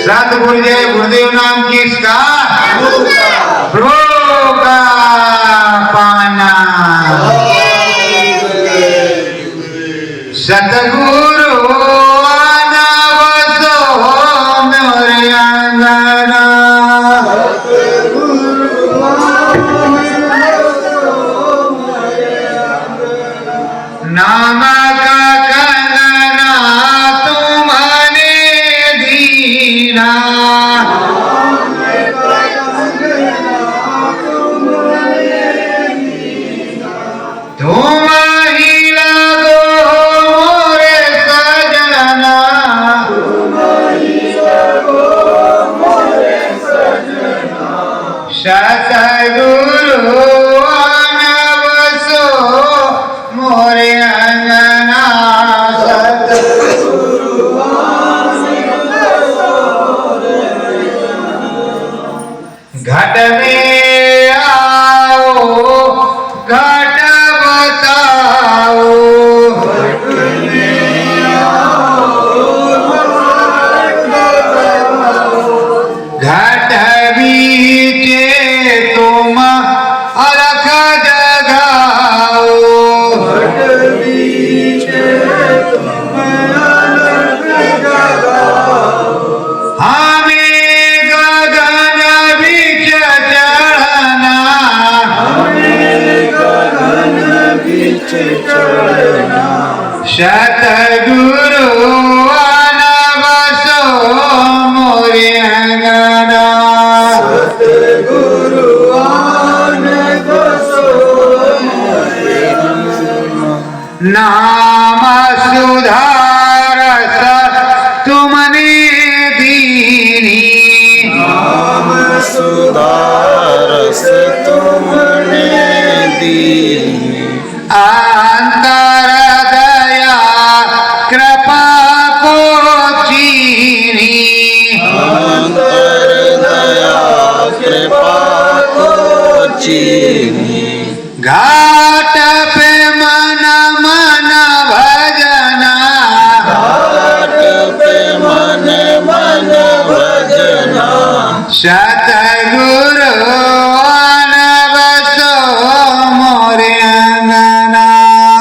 सतगुरुदेव गुरुदेव नाम किसका? प्रभु का पाना। सतगुरु आना बसो मोरे आंगना। नाम का कंगना तुम्हारे दीना। तुम ही लगो मोरे सजना। सतगुरु आना बसो मोरे अंगना। घट में आओ घट बताओ। घट बीचे तुम अलख जगाओ। हमें गगन बीच चढ़ना। सतगुरु आना बसो मोरे अंगना। नाम सुधारस तुमने दीनी। नाम सुधारस तुमने दीनी। अंतर दया कृपा को चीनी। अंतर दया कृपा को चीनी। घाट पे मन मन भजना। घाट पे मन मन भजना। सतगुरु आना बसो मोरे अंगना।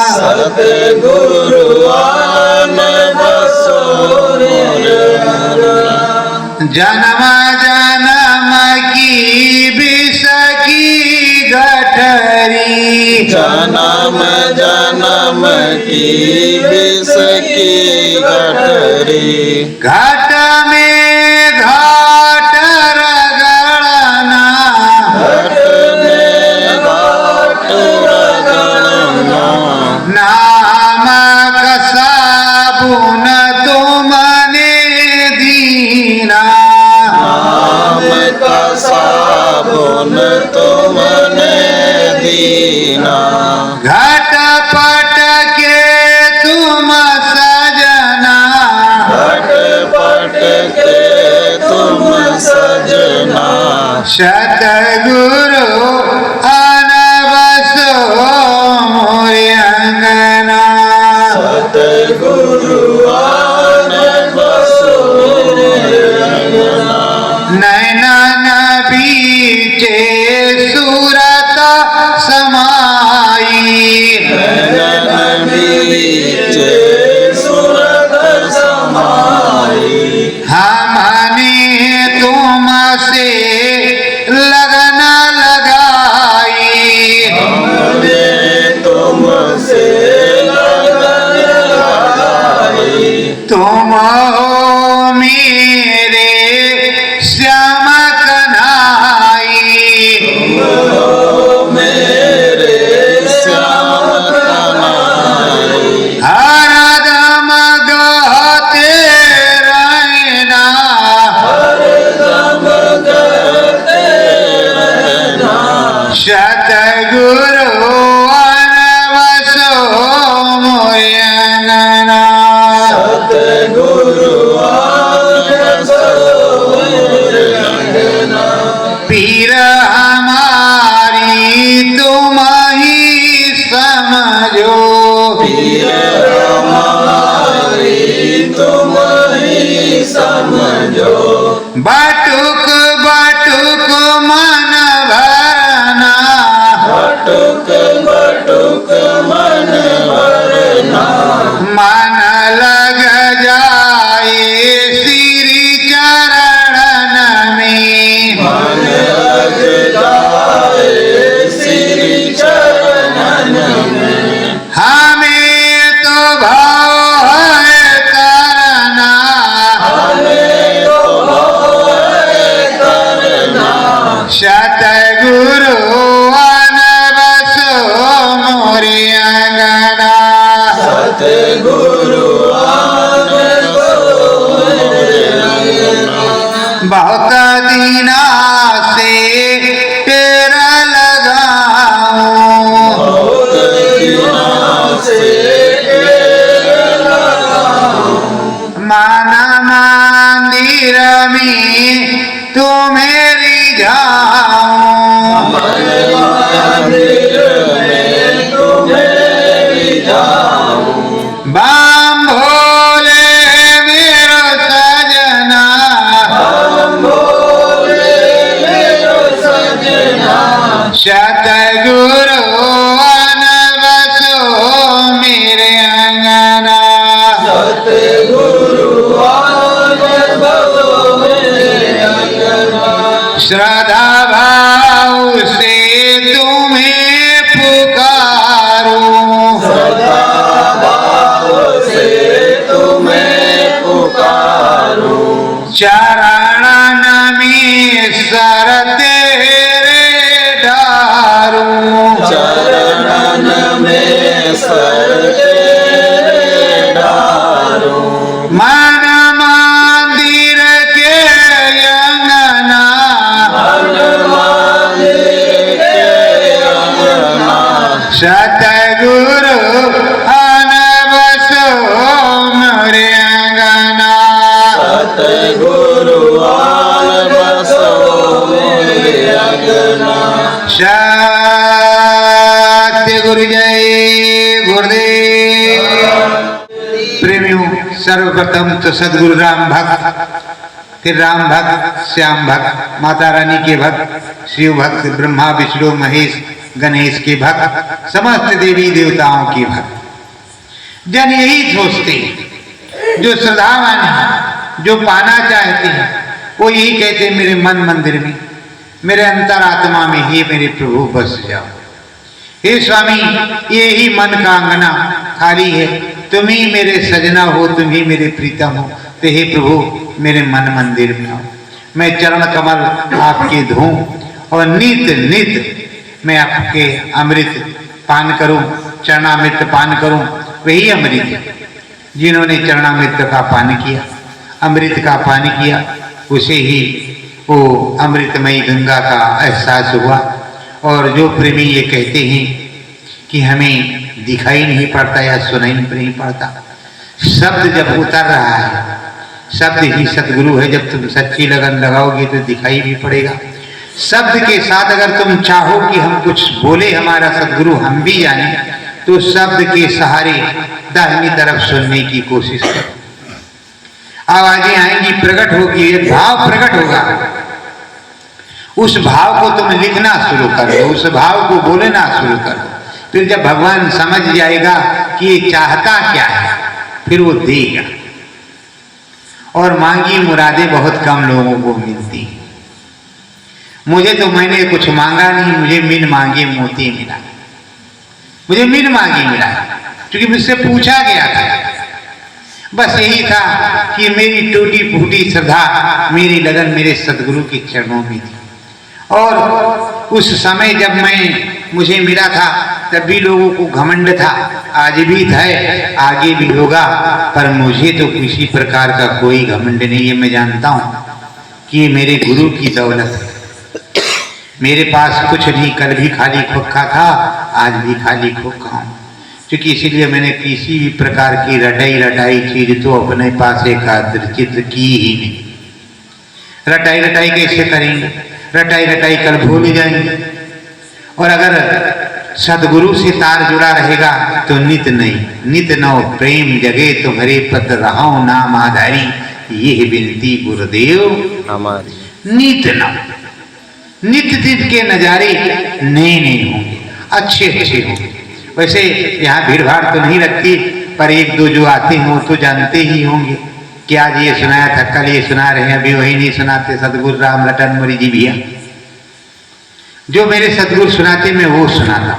सतगुरु आना बसो मोरे अंगना। जन्म जन्म की विष की गठरी। जन्म जन्म की विष की गठरी। घट में घाट रगड़ना। घट में घाट रगड़ना। नामक साबुन तुमने दीना। नाम का साबुन तुमने दीना। घट पट के तुम सजना। घट पट के तुम सजना। सतगुरु आना बसो मोरे अंगना। सतगुरु आना बसो मोरे अंगना। नैनन बीचे सूरत समाई। नैनन बीचे सूरत समाई। हमने तुमसे लगन लगाई। हमने तुमसे लगन लगाई। तुम हो मेरे श्याम कन्हाई। मेरे श्याम कन्हाई। हरदम गाते रहना। हरदम गाते रहना। सतगुरु आना बसो मोरे अंगना। सतगुरु सुख बटुक मन भरना मन लग जाए श्री चरणन में मन लग जाए श्री चरणन में हमें तो भाव है करना हमें तो भाव है करना सतगुरु अनबसो मोरे अंगना सतगुरु बहुत दीना से तेरा लगाऊं बहुत दिनों से माना मंदिर में तुम्हें रिझाऊं मंदिर में तुम्हें रिझाऊं बाम भोले मेरो सजना हम भोले मेरो सजना सतगुरु अनबसो मेरे अंगना सतगुरु अनबसो मेरे अंगना श्रद्धा भाव से तुम्हें पुकारूं सदा भाव से तुम्हें पुकारूं चरणन में सर तेरे डारूं चरणन में सर तेरे डारूं मन मंदिर के अंगना सतगुरु अनबसो मोरे अंगना सतगुरु अनबसो मेरे अंगना सत्य गुरु जय गुरुदेव। प्रेमियों, सर्वप्रथम तो सदगुरु राम भक्त, फिर राम भक्त, श्याम भक्त, माता रानी के भक्त, शिव भक्त, ब्रह्मा विष्णु महेश गणेश के भक्त, समस्त देवी देवताओं के भक्त। जन यही सोचते हैं, जो श्रद्धावान है, जो पाना चाहते हैं, वो यही कहते हैं मेरे मन मंदिर में, मेरे अंतरात्मा में ही मेरे प्रभु बस जाओ। हे स्वामी, ये ही मन का अंगना खाली है, तुम ही मेरे सजना हो, तुम ही मेरे प्रीतम हो, तो हे प्रभु मेरे मन मंदिर में आओ। मैं चरण कमल आपके धोऊं और नित नित मैं आपके अमृत पान करूं, चरणामृत पान करूं। वही अमृत है जिन्होंने चरणामृत का पान किया, अमृत का पान किया, उसे ही वो अमृतमयी गंगा का एहसास हुआ। और जो प्रेमी ये कहते हैं कि हमें दिखाई नहीं पड़ता या सुनाई नहीं पड़ता, शब्द जब उतर रहा है, शब्द ही सदगुरु है। जब तुम सच्ची लगन लगाओगे तो दिखाई भी पड़ेगा। शब्द के साथ अगर तुम चाहो कि हम कुछ बोले हमारा सदगुरु हम भी जाने, तो शब्द के सहारे दाहिनी तरफ सुनने की कोशिश करो। आवाजें आएंगी, प्रकट होगी, एक भाव प्रकट होगा, उस भाव को तुम लिखना शुरू करो, उस भाव को बोलना शुरू करो। फिर जब भगवान समझ जाएगा कि ये चाहता क्या है, फिर वो देगा। और मांगी मुरादें बहुत कम लोगों को मिलती हैं। मुझे तो मैंने कुछ मांगा नहीं, मुझे मिन मांगे मोती मिला। मुझे मिन मांगी मिला क्योंकि मुझसे पूछा गया था। बस यही था कि मेरी टूटी फूटी श्रद्धा, मेरी लगन मेरे सदगुरु के चरणों में थी। और उस समय जब मुझे मिला था तब भी लोगों को घमंड था, आज भी है, आगे भी होगा, पर मुझे तो किसी प्रकार का कोई घमंड नहीं है। मैं जानता हूँ कि ये मेरे गुरु की दौलत है। मेरे पास कुछ नहीं, कल भी खाली खोखा था, आज भी खाली खोखा हूँ। क्योंकि इसीलिए मैंने किसी भी प्रकार की रटाई चीज तो अपने पास एकत्रित की ही नहीं। रटाई कैसे करेंगे? रटाई कल भूल जाएंगे। और अगर सदगुरु से तार जुड़ा रहेगा तो नित नहीं, नित नौ प्रेम जगे तुम्हारे पद रहाओ नाम आधारी, ये विनती गुरुदेव हमारी। नित नौ, नित्य दिन के नजारे नए होंगे। अच्छे अच्छे हो। वैसे यहाँ भीड़ भाड़ तो नहीं लगती, पर एक दो जो आते हैं वो तो जानते ही होंगे कि आज ये सुनाया था, कल ये सुना रहे हैं, अभी वही नहीं सुनाते सतगुरु राम लटन मोरी जी भैया। जो मेरे सतगुरु सुनाते मैं वो सुनाता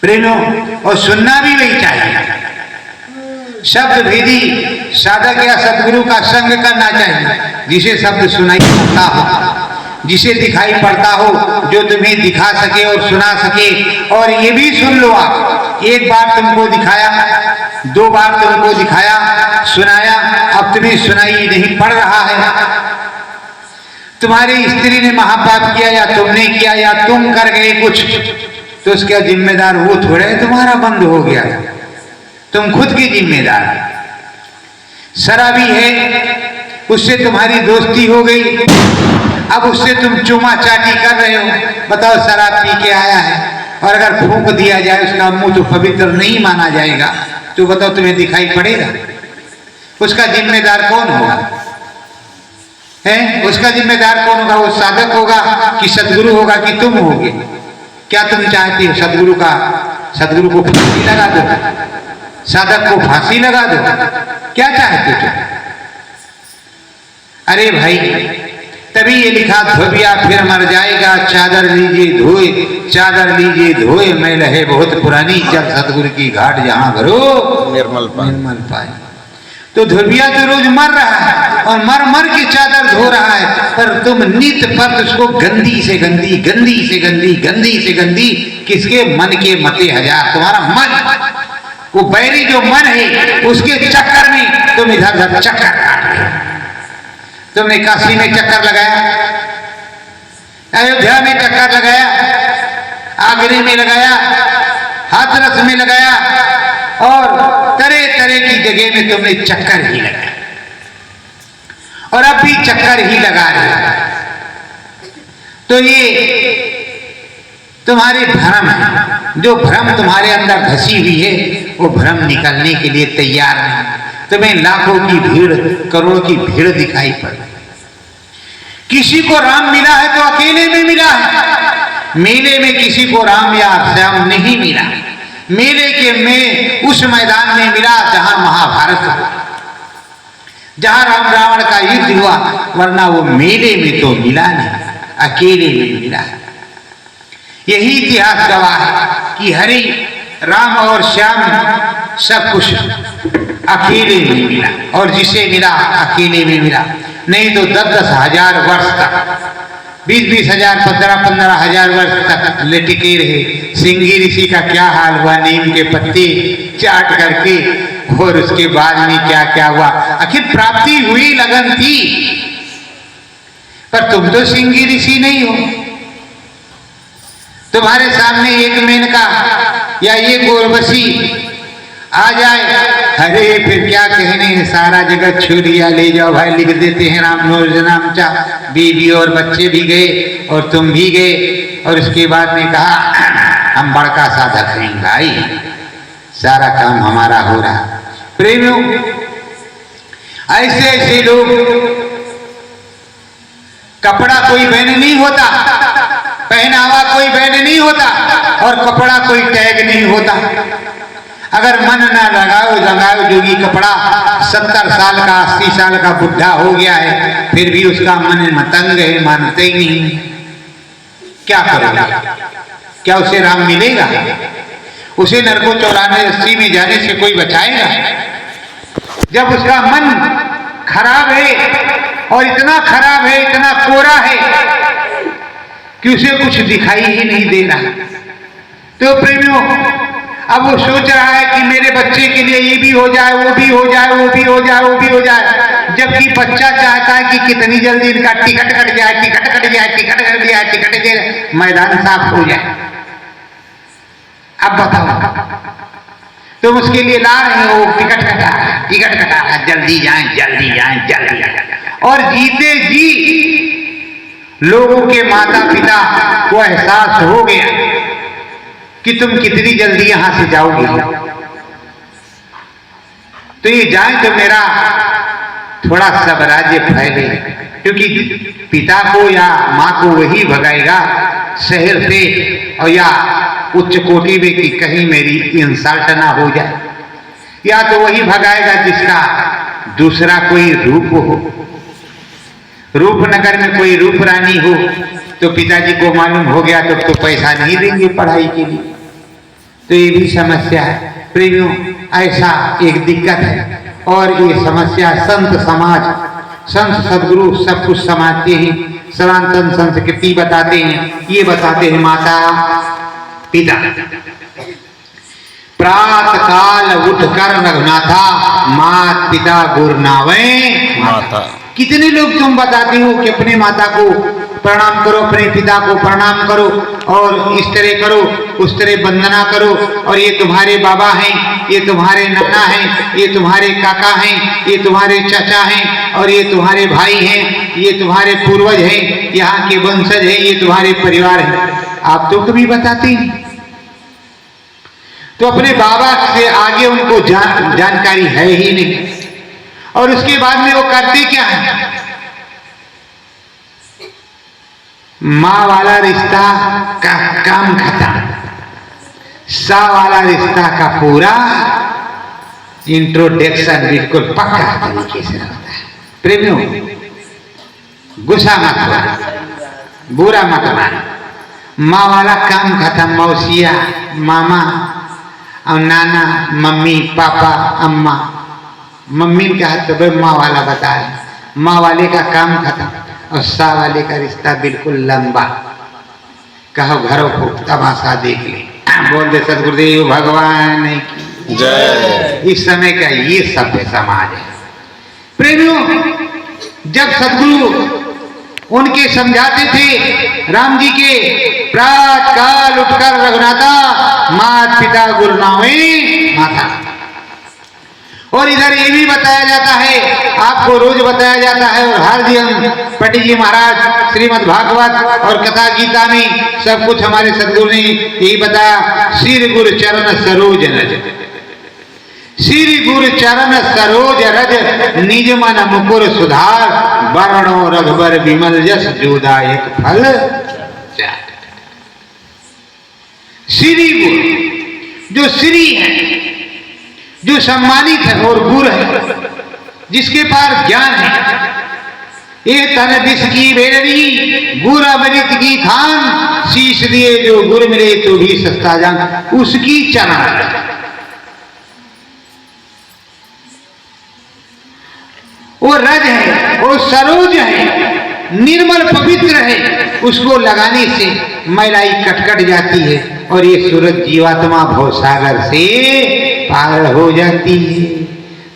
प्रेमियों, और सुनना भी वही चाहिए। शब्द भेदी साधक या सतगुरु का संग करना चाहिए, जिसे शब्द सुनाई पड़ता हो, जिसे दिखाई पड़ता हो, जो तुम्हें दिखा सके और सुना सके। और ये भी सुन लो आप, एक बार तुमको दिखाया, दो बार तुमको दिखाया, सुनाया, अब तुम्हें सुनाई नहीं पड़ रहा है। तुम्हारी स्त्री ने महापाप किया या तुमने किया या तुम कर गए कुछ, तो उसका जिम्मेदार वो थोड़े तुम्हारा बंद हो गया, तुम खुद की जिम्मेदार। शराबी है, उससे तुम्हारी दोस्ती हो गई, अब उससे तुम चूमा चाटी कर रहे हो। बताओ, शराब पी के आया है और अगर फूंक दिया जाए उसका मुंह तो पवित्र नहीं माना जाएगा, तो बताओ तुम्हें दिखाई पड़ेगा? उसका जिम्मेदार कौन होगा? है उसका जिम्मेदार कौन होगा? वो साधक होगा कि सदगुरु होगा कि तुम होगे? क्या तुम चाहते हो? सदगुरु को फांसी लगा दो, साधक को फांसी लगा दो, क्या चाहते हो? अरे भाई, तभी ये लिखा, धोबिया फिर मर जाएगा, चादर लीजिए धोए, चादर लीजिए धोए, मैल है बहुत पुरानी, जब सतगुरु की घाट जहां भरो निर्मल पाए। तो धोबिया तो रोज मर रहा है और मर मर के चादर धो रहा है, पर तुम नित पर उसको गंदी से गंदी, गंदी से गंदी, गंदी से गंदी, किसके मन के मते हजार, तुम्हारा मन, वो बैरी जो मन है उसके चक्कर में तुम इधर उधर चक्कर काट रहे हो। तुमने काशी में चक्कर लगाया, अयोध्या में चक्कर लगाया, आगरे में लगाया, हाथरस में लगाया, और तरह तरह की जगह में तुमने चक्कर ही लगाया, और अब भी चक्कर ही लगा रहे हो। तो ये तुम्हारे भ्रम है, जो भ्रम तुम्हारे अंदर धसी हुई है वो भ्रम निकलने के लिए तैयार नहीं। तुम्हें लाखों की भीड़, करोड़ों की भीड़ दिखाई पड़े। किसी को राम मिला है तो अकेले में मिला है, मेले में किसी को राम या श्याम नहीं मिला। मेले के में उस मैदान में मिला जहां महाभारत हुआ, जहां राम रावण का युद्ध हुआ, वरना वो मेले में तो मिला नहीं, अकेले में मिला। यही इतिहास गवाह है कि हरि, राम और श्याम सब कुछ अकेले में मिला, और जिसे मिला अकेले में मिला। नहीं तो 10-10 हजार वर्ष तक, 20-20 हजार, 15-15 हजार वर्ष तक लटके रहे। सिंगी ऋषि का क्या हाल हुआ, नीम के पत्ते चाट करके, और उसके बाद में क्या क्या हुआ। आखिर प्राप्ति हुई, लगन थी, पर तुम तो सिंगी ऋषि नहीं हो। तुम्हारे सामने एक मेनका या ये गोरबसी आ जाए, अरे फिर क्या कहने, सारा जगत छू लिया, ले जाओ भाई, लिख देते हैं राम नाम चा, बीवी और बच्चे भी गए और तुम भी गए। और उसके बाद में कहा हम बड़का साधक हैं भाई, सारा काम हमारा हो रहा। प्रेमियों, ऐसे ऐसे लोग, कपड़ा कोई बैन नहीं होता, पहनावा कोई बैन नहीं होता, और कपड़ा कोई टैग नहीं होता। अगर मन ना लगाओ जोगी कपड़ा, 70 साल का 80 साल का बुढ़ा हो गया है, फिर भी उसका मन मतंग है, मानते ही नहीं। क्या करोगे? क्या उसे राम मिलेगा? उसे नरको 84 में जाने से कोई बचाएगा? जब उसका मन खराब है, और इतना खराब है, इतना कोरा है कि उसे कुछ दिखाई ही नहीं दे रहा। तो प्रेमियों, अब वो सोच रहा है कि मेरे बच्चे के लिए ये भी हो जाए, वो भी हो जाए, वो भी हो जाए, वो भी हो जाए, जबकि बच्चा चाहता है कि कितनी जल्दी इनका टिकट कट जाए, टिकट कट जाए, टिकट कट जाए, टिकट कट जाए, मैदान साफ हो जाए। अब बताओ, तुम उसके लिए ला रहे हो, टिकट कटा, टिकट कटा, जल्दी जाए, जल्दी जाए, जल्दी जाए। और जीते जी लोगों के माता पिता को एहसास हो गया कि तुम कितनी जल्दी यहां से जाओगे, तो ये जाए तो मेरा थोड़ा सब राज्य फैले, क्योंकि पिता को या माँ को वही भगाएगा शहर से, और या उच्च कोटि में कि कहीं मेरी इंसल्ट ना हो जाए, या तो वही भगाएगा जिसका दूसरा कोई रूप हो। रूपनगर में कोई रूप रानी हो तो पिताजी को मालूम हो गया तो पैसा नहीं देंगे पढ़ाई के लिए, तो ये भी समस्या है। प्रेमियों, ऐसा एक दिक्कत है। और ये समस्या संत समाज, संत सदगुरु सब कुछ समझते हैं, सनातन संस्कृति बताते हैं। ये बताते हैं माता पिता प्रात काल उठकर रघुनाथा, मात पिता गुरनावे माता। कितने लोग तुम बताते हो कि अपने माता को प्रणाम करो, अपने पिता को प्रणाम करो, और इस तरह करो, उस तरह वंदना करो, और ये तुम्हारे बाबा हैं, ये तुम्हारे नाना हैं, ये तुम्हारे काका हैं, ये तुम्हारे चाचा हैं, और ये तुम्हारे भाई हैं, ये तुम्हारे पूर्वज हैं, यहाँ के वंशज हैं, ये तुम्हारे परिवार हैं। आप तो कभी बताते नहीं। तो अपने बाबा से आगे उनको जानकारी है ही नहीं। और उसके बाद में वो करते क्या है? माँ वाला रिश्ता का काम खत्म, सा वाला रिश्ता का पूरा इंट्रोडक्शन बिल्कुल पक्का तरीके से होता है। प्रेमियों, गुस्सा मत करो, बुरा मत मानो। माँ वाला काम खत्म, मौसिया, मामा और नाना, मम्मी, पापा, अम्मा। मम्मी का हाथ तो भाई माँ वाला बता रहे, माँ वाले का काम खत्म, और सा वाले का रिश्ता बिल्कुल लंबा। कहो घरों को तमाशा देख ले। बोल दे सदगुरुदेव भगवान की जय। इस समय का ये सभ्य समाज है। प्रेमियों, जब सदगुरु उनके समझाते थे राम जी के, प्रात काल उठकर रघुनाथा, मात पिता गुरनावे माता। और इधर ये भी बताया जाता है, आपको रोज बताया जाता है, और हर दिन पंडित जी महाराज श्रीमद् भागवत और कथा गीता में सब कुछ हमारे सदगुरु ने यही बताया। श्री गुरु चरण सरोज रज, श्री गुरु चरण सरोज रज, निज मन मुकुर सुधार, वर्णो रघुबर विमल जस, जोदायक फल। श्री गुरु जो श्री है, जो सम्मानित है, और गुरु है जिसके पास ज्ञान है। ये तन दिस की बेरनी, गुर अमृत की खान, शीश दिए जो गुरु मिले तो भी सस्ता जान, उसकी चरण। वो रज है, वो सरोज है, निर्मल पवित्र है, उसको लगाने से मैलाई कटकट जाती है, और ये सूरज जीवात्मा भवसागर से पार हो जाती है।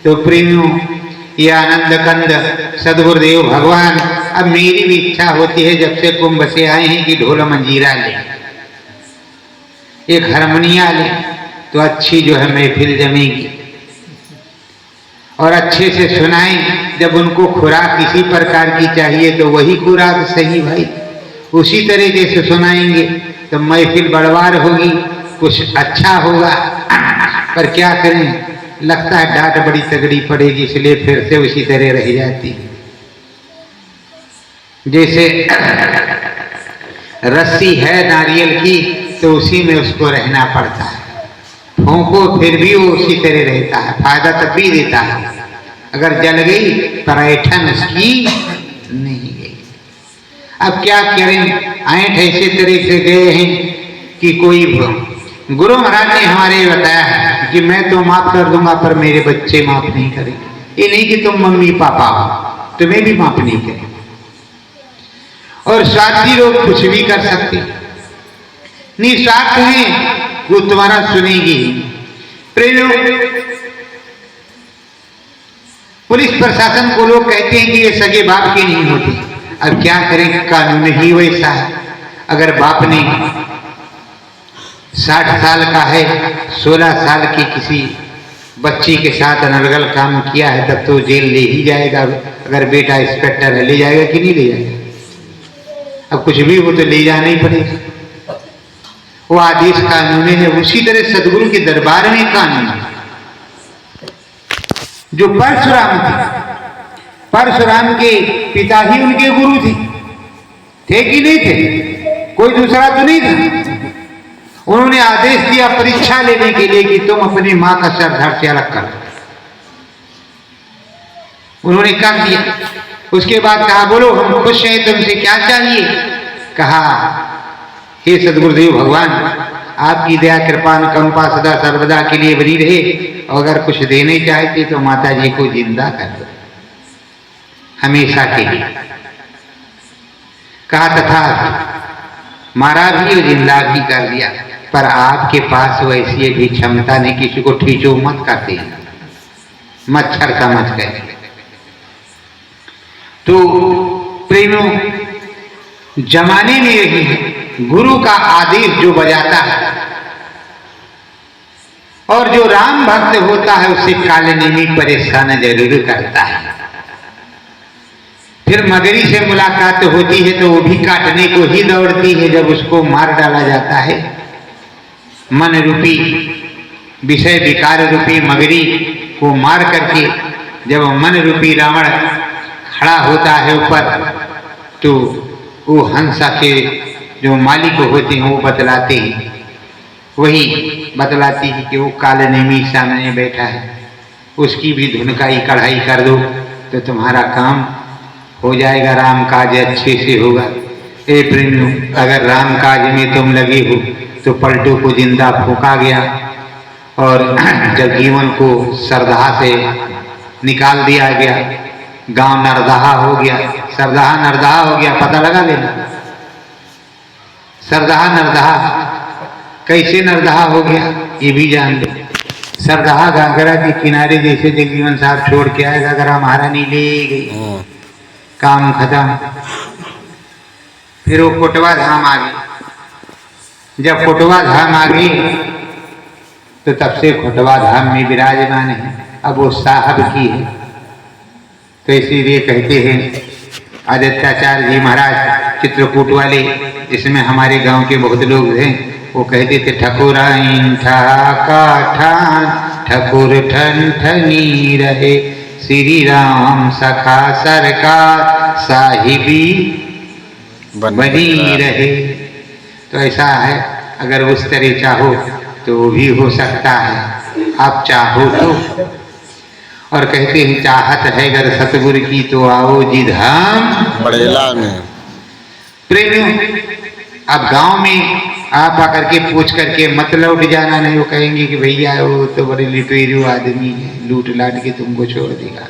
तो प्रेमियों, ये आनंद कंद सदगुरुदेव भगवान, अब मेरी भी इच्छा होती है जब से कुंभ से आए हैं कि ढोल मंजीरा ले, एक हारमोनिया ले, तो अच्छी जो है महफिल जमेगी, और अच्छे से सुनाएं। जब उनको खुराक इसी प्रकार की चाहिए तो वही खुराक सही भाई, उसी तरीके से सुनाएंगे तो महफिल बड़वार होगी, कुछ अच्छा होगा। पर क्या करें, लगता है डांट बड़ी तगड़ी पड़ेगी, इसलिए फिर से उसी तरह रह जाती है। जैसे रस्सी है नारियल की तो उसी में उसको रहना पड़ता है, फूंको फिर भी वो उसी तरह रहता है, फायदा तब भी देता है। अगर जल गई परेठन उसकी नहीं गई। अब क्या करें, ऐंठ ऐसे तरह से गए हैं कि कोई गुरु महाराज ने हमारे बताया है कि मैं तो माफ कर दूंगा पर मेरे बच्चे माफ नहीं करेंगे। ये नहीं कि तुम मम्मी पापा हो, तुम्हें भी माफ नहीं करेंगे। और स्वार्थी लोग कुछ भी कर सकते, निस्वार्थ है वो तुम्हारा सुनेगी। प्रेमियों, पुलिस प्रशासन को लोग कहते हैं कि ये सगे बाप के नहीं होते। अब क्या करें, कानून ही वैसा है। अगर बाप ने 60 साल का है, 16 साल की किसी बच्ची के साथ अनर्गल काम किया है तब तो जेल ले ही जाएगा। अगर बेटा इंस्पेक्टर है ले जाएगा कि नहीं ले जाएगा? अब कुछ भी हो तो ले जाना ही पड़ेगा। वो आदेश कानून है। उसी तरह सदगुरु के दरबार में कानून है। जो परशुराम थे, परशुराम के पिता ही उनके गुरु थे कि नहीं थे? कोई दूसरा तो नहीं था। उन्होंने आदेश दिया परीक्षा लेने के लिए कि तुम अपनी मां का सर धड़ से अलग कर दो। उन्होंने कर दिया। उसके बाद कहा बोलो हम खुश हैं, तुमसे क्या चाहिए? कहा हे सदगुरुदेव भगवान, आपकी दया कृपा अनुकंपा सदा सर्वदा के लिए बनी रहे, और अगर कुछ देने चाहते तो माता जी को जिंदा कर दो हमेशा के लिए। कहा तथा मारा भी और जिंदा भी कर दिया, पर आपके पास वैसी भी क्षमता नहीं, किसी को ठीचो मत करते, मच्छर समझ गए। तो प्रेमियों, जमाने में यही गुरु का आदेश जो बजाता है और जो राम भक्त होता है उसे कालनेमी परेशान जरूर करता है। फिर मगरी से मुलाकात होती है तो वो भी काटने को ही दौड़ती है। जब उसको मार डाला जाता है, मन रूपी विषय विकार रूपी मगरी को मार करके जब मन रूपी रावण खड़ा होता है ऊपर, तो वो हंसा के जो मालिक होते हैं वो बतलाते हैं, वही बतलाती है कि वो कालनेमी सामने बैठा है, उसकी भी धुन का ही कढ़ाई कर दो तो तुम्हारा काम हो जाएगा, राम काज अच्छे से होगा। ए प्रेमियों, अगर राम काज में तुम लगे हो तो पलटू को जिंदा फूंका गया और जब जीवन को सरदाहा से निकाल दिया गया, गांव नरदहा हो गया, सरदाहा नरदहा हो गया, पता लगा लेना। सरदाहा नरदहा कैसे नरदहा हो गया ये भी जान लो। सरदाहा घाघरा के किनारे जैसे जगजीवन साहब छोड़ के आए, घाघरा महारानी ले गई, काम खत्म। फिर वो कोटवा धाम आ गई। जब कोटवा धाम आ गई तो तब से कोटवा धाम में विराजमान है, अब वो साहब की है। तो इसीलिए कहते हैं आदित्याचार्य जी महाराज चित्रकूट वाले, जिसमें हमारे गांव के बहुत लोग हैं, वो कहते थे ठकुराइन ठाका ठान ठकुर ठन ठनी रहे, श्री राम सखा सरकार साहिबी बनी रहे। तो ऐसा है, अगर उस तरह चाहो तो वो भी हो सकता है, आप चाहो तो। और कहते हैं चाहत है अगर सतगुरु की तो आओ जी धाम बड़ेला में। प्रेमियों, अब गांव में आप आकर के पूछ करके मत लौट जाना, नहीं वो कहेंगे कि भैया वो तो बड़े लुटेरू आदमी है, लूट लाट के तुमको छोड़ देगा।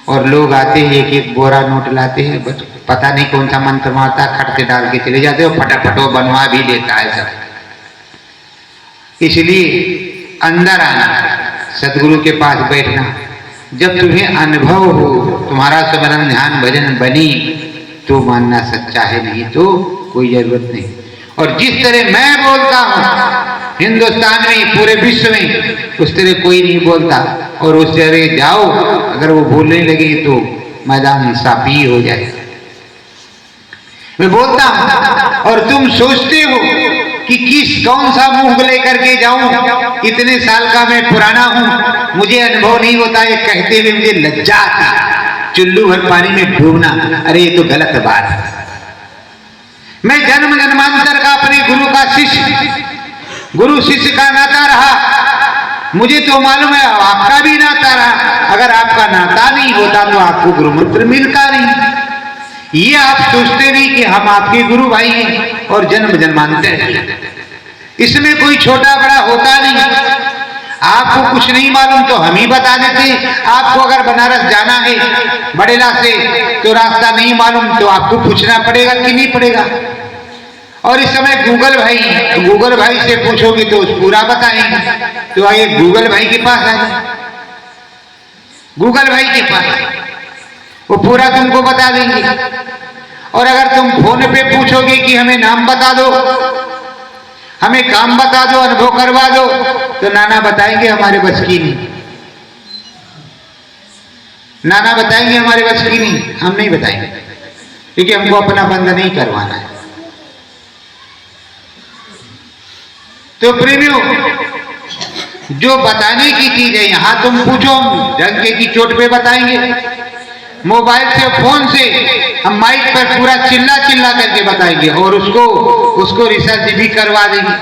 और लोग आते हैं एक एक बोरा नोट लाते हैं, बस पता नहीं कौन सा मंत्र मारता, खट से डाल के चले जाते हो, फटाफट वो बनवा भी देता है सब। इसलिए अंदर आना, सदगुरु के पास बैठना, जब तुम्हें अनुभव हो, तुम्हारा स्मरण ध्यान भजन बनी तो मानना सच्चा है, नहीं तो कोई जरूरत नहीं। और जिस तरह मैं बोलता हूँ हिंदुस्तान में, पूरे विश्व में, उस तरह कोई नहीं बोलता। और उस जगह जाओ, अगर वो बोलने लगे तो मैदान साफी हो जाए। मैं बोलता हूँ और तुम सोचते हो कि कौन सा मुंह लेकर के जाऊं, इतने साल का मैं पुराना हूं, मुझे अनुभव नहीं होता है कहते हुए मुझे लज्जा आती। चुल्लू भर पानी में डूबना, अरे ये तो गलत बात है। मैं जन्म जन्मांतर का अपने गुरु का शिष्य, गुरु शिष्य का नाता रहा, मुझे तो मालूम है आपका भी नाता रहा। अगर आपका नाता नहीं होता तो आपको गुरु मंत्र मिलता नहीं। ये आप सोचते नहीं कि हम आपके गुरु भाई हैं और जन्म जन्मांतर, इसमें कोई छोटा बड़ा होता नहीं। आपको कुछ नहीं मालूम तो हम ही बता देते। आपको अगर बनारस जाना है बड़ेला से तो रास्ता नहीं मालूम तो आपको पूछना पड़ेगा कि नहीं पड़ेगा। और इस समय गूगल भाई से पूछोगे तो पूरा बताएंगे। तो आइए गूगल भाई के पास आइए, गूगल भाई के पास वो पूरा तुमको बता देंगे। और अगर तुम फोन पे पूछोगे कि हमें नाम बता दो, हमें काम बता दो, अनुभव करवा दो, तो नाना बताएंगे हमारे बस की नहीं। नाना बताएंगे हमारे बस की नहीं, हम नहीं बताएंगे, क्योंकि हमको अपना बंद नहीं करवाना है। तो प्रेमियों, जो बताने की चीज है यहां तुम पूछो, हम डंके की चोट पे बताएंगे। मोबाइल से, फोन से हम माइक पर पूरा चिल्ला चिल्ला करके बताएंगे और उसको रिसर्च भी करवा देंगे।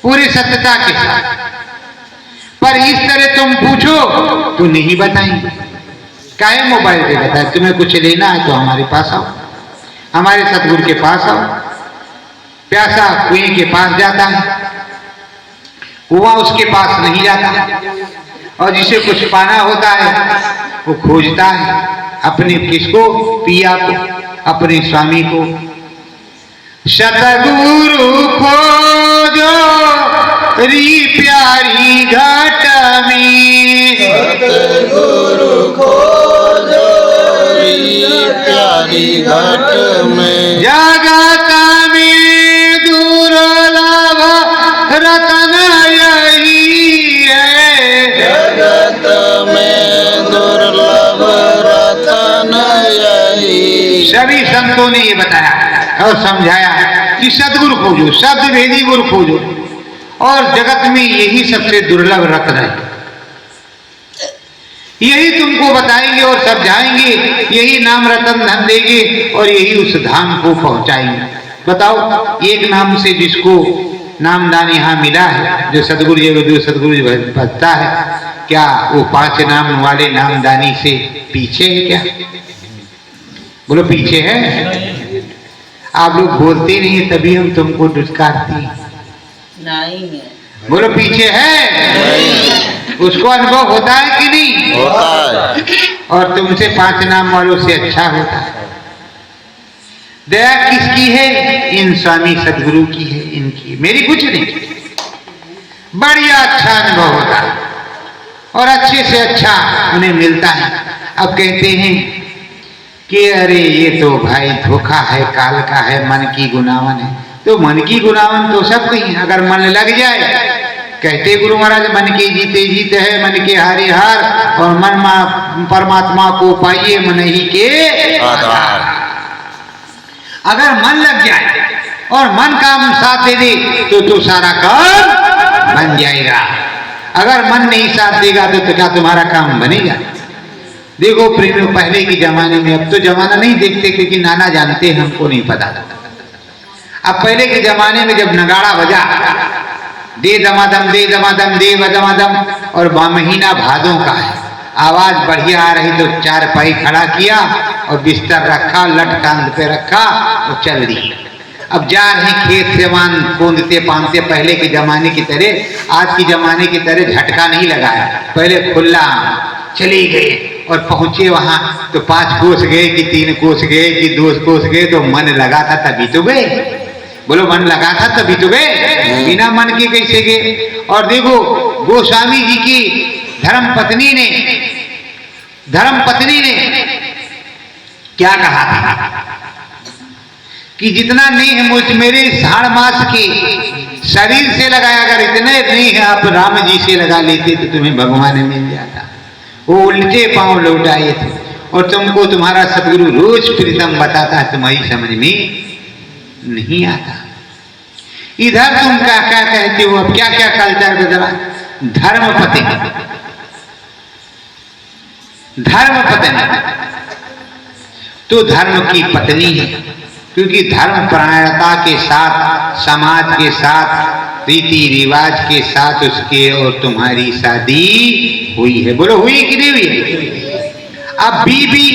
पूरी सत्यता के साथ। पर इस तरह तुम पूछो तो नहीं बताएंगे। काहे मोबाइल पे बताए? तुम्हें कुछ लेना है तो हमारे पास आओ, हमारे सतगुरु के पास आओ। प्यासा कुएं के पास जाता है, कुआं उसके पास नहीं जाता। और जिसे कुछ पाना होता है वो खोजता है अपने किसको? पिया को, अपने स्वामी को। सतगुरु खोजो री प्यारी घाट में, सतगुरु खोजो री प्यारी घाट में। जगत में दुर्लभ रतन यही है, जगत में दुर्लभ रतन यही। सभी संतों ने ये बताया और समझाया कि सदगुरु खोजो, शब्द भेदी गुरु खोजो, और जगत में यही सबसे दुर्लभ रत्न है। यही तुमको बताएंगे और समझाएंगे, यही नाम रतन धन देंगे और यही उस धाम को पहुंचाएंगे। बताओ, एक नाम से जिसको नामदान यहाँ मिला है, जो सदगुरु जी बचता है, क्या वो 5 नाम वाले नामदानी से पीछे है क्या? बोलो पीछे है? आप लोग बोलते नहीं है तभी हम तुमको दुष्कारती नहीं है। बोलो पीछे है? उसको अनुभव होता है कि नहीं? होता है। और तुमसे 5 नाम वालों से अच्छा होता है। दया किसकी है? इन स्वामी सदगुरु की है, इनकी, मेरी कुछ नहीं। बढ़िया अच्छा अनुभव होता है और अच्छे से अच्छा उन्हें मिलता है। अब कहते हैं कि अरे ये तो भाई धोखा है, काल का है, मन की गुनावन है। तो मन की गुनावन तो सब कहीं, अगर मन लग जाए, कहते गुरु महाराज मन के जीते जीत है, मन के हारे हार, और मन परमात्मा को पाइए मन ही के आधार। अगर मन लग जाए और मन काम साथ दे दे तो सारा काम बन जाएगा। अगर मन नहीं साथ देगा तो क्या तुम्हारा काम बनेगा? देखो प्रेमियों, पहले के जमाने में, अब तो जमाना नहीं देखते क्योंकि नाना जानते हैं, हमको नहीं पता। अब पहले के जमाने में जब नगाड़ा बजा, दे दमादम दे दमादम दे दमादम, और महीना भादों का है, आवाज बढ़िया आ रही तो 4 पाई खड़ा किया और बिस्तर रखा, लट कांध पे रखा और चल दी। अब जा रहे खेत से मान कूदते पानते, पहले के जमाने की तरह, आज के जमाने की तरह झटका नहीं लगाया। पहले खुला चले गए और पहुंचे वहां तो 5 कोस गए कि 3 कोस गए कि 2 कोस गए, तो मन लगा था तभी तो गए। बोलो मन लगा था तभी तो गए, बिना मन के कैसे गए? और देखो गोस्वामी जी की धर्म पत्नी ने क्या कहा था कि जितना नहीं है मुझ मेरे साढ़ मास के शरीर से लगाया, अगर इतने नहीं है आप राम जी से लगा लेते तो तुम्हें भगवान मिल जाता। वो उल्टे पांव लौटाए थे और तुमको तुम्हारा सदगुरु रोज प्रीतम बताता है, तुम्हारी समझ में नहीं आता। इधर तुम क्या क्या कहते हो? अब क्या क्या कल्चर बदला? धर्म पत्नी तो धर्म की पत्नी है, क्योंकि धर्म परायणता के साथ, समाज के साथ, रीति रिवाज के साथ उसके और तुम्हारी शादी हुई है। बोलो हुई कि नहीं हुई? अब बीबी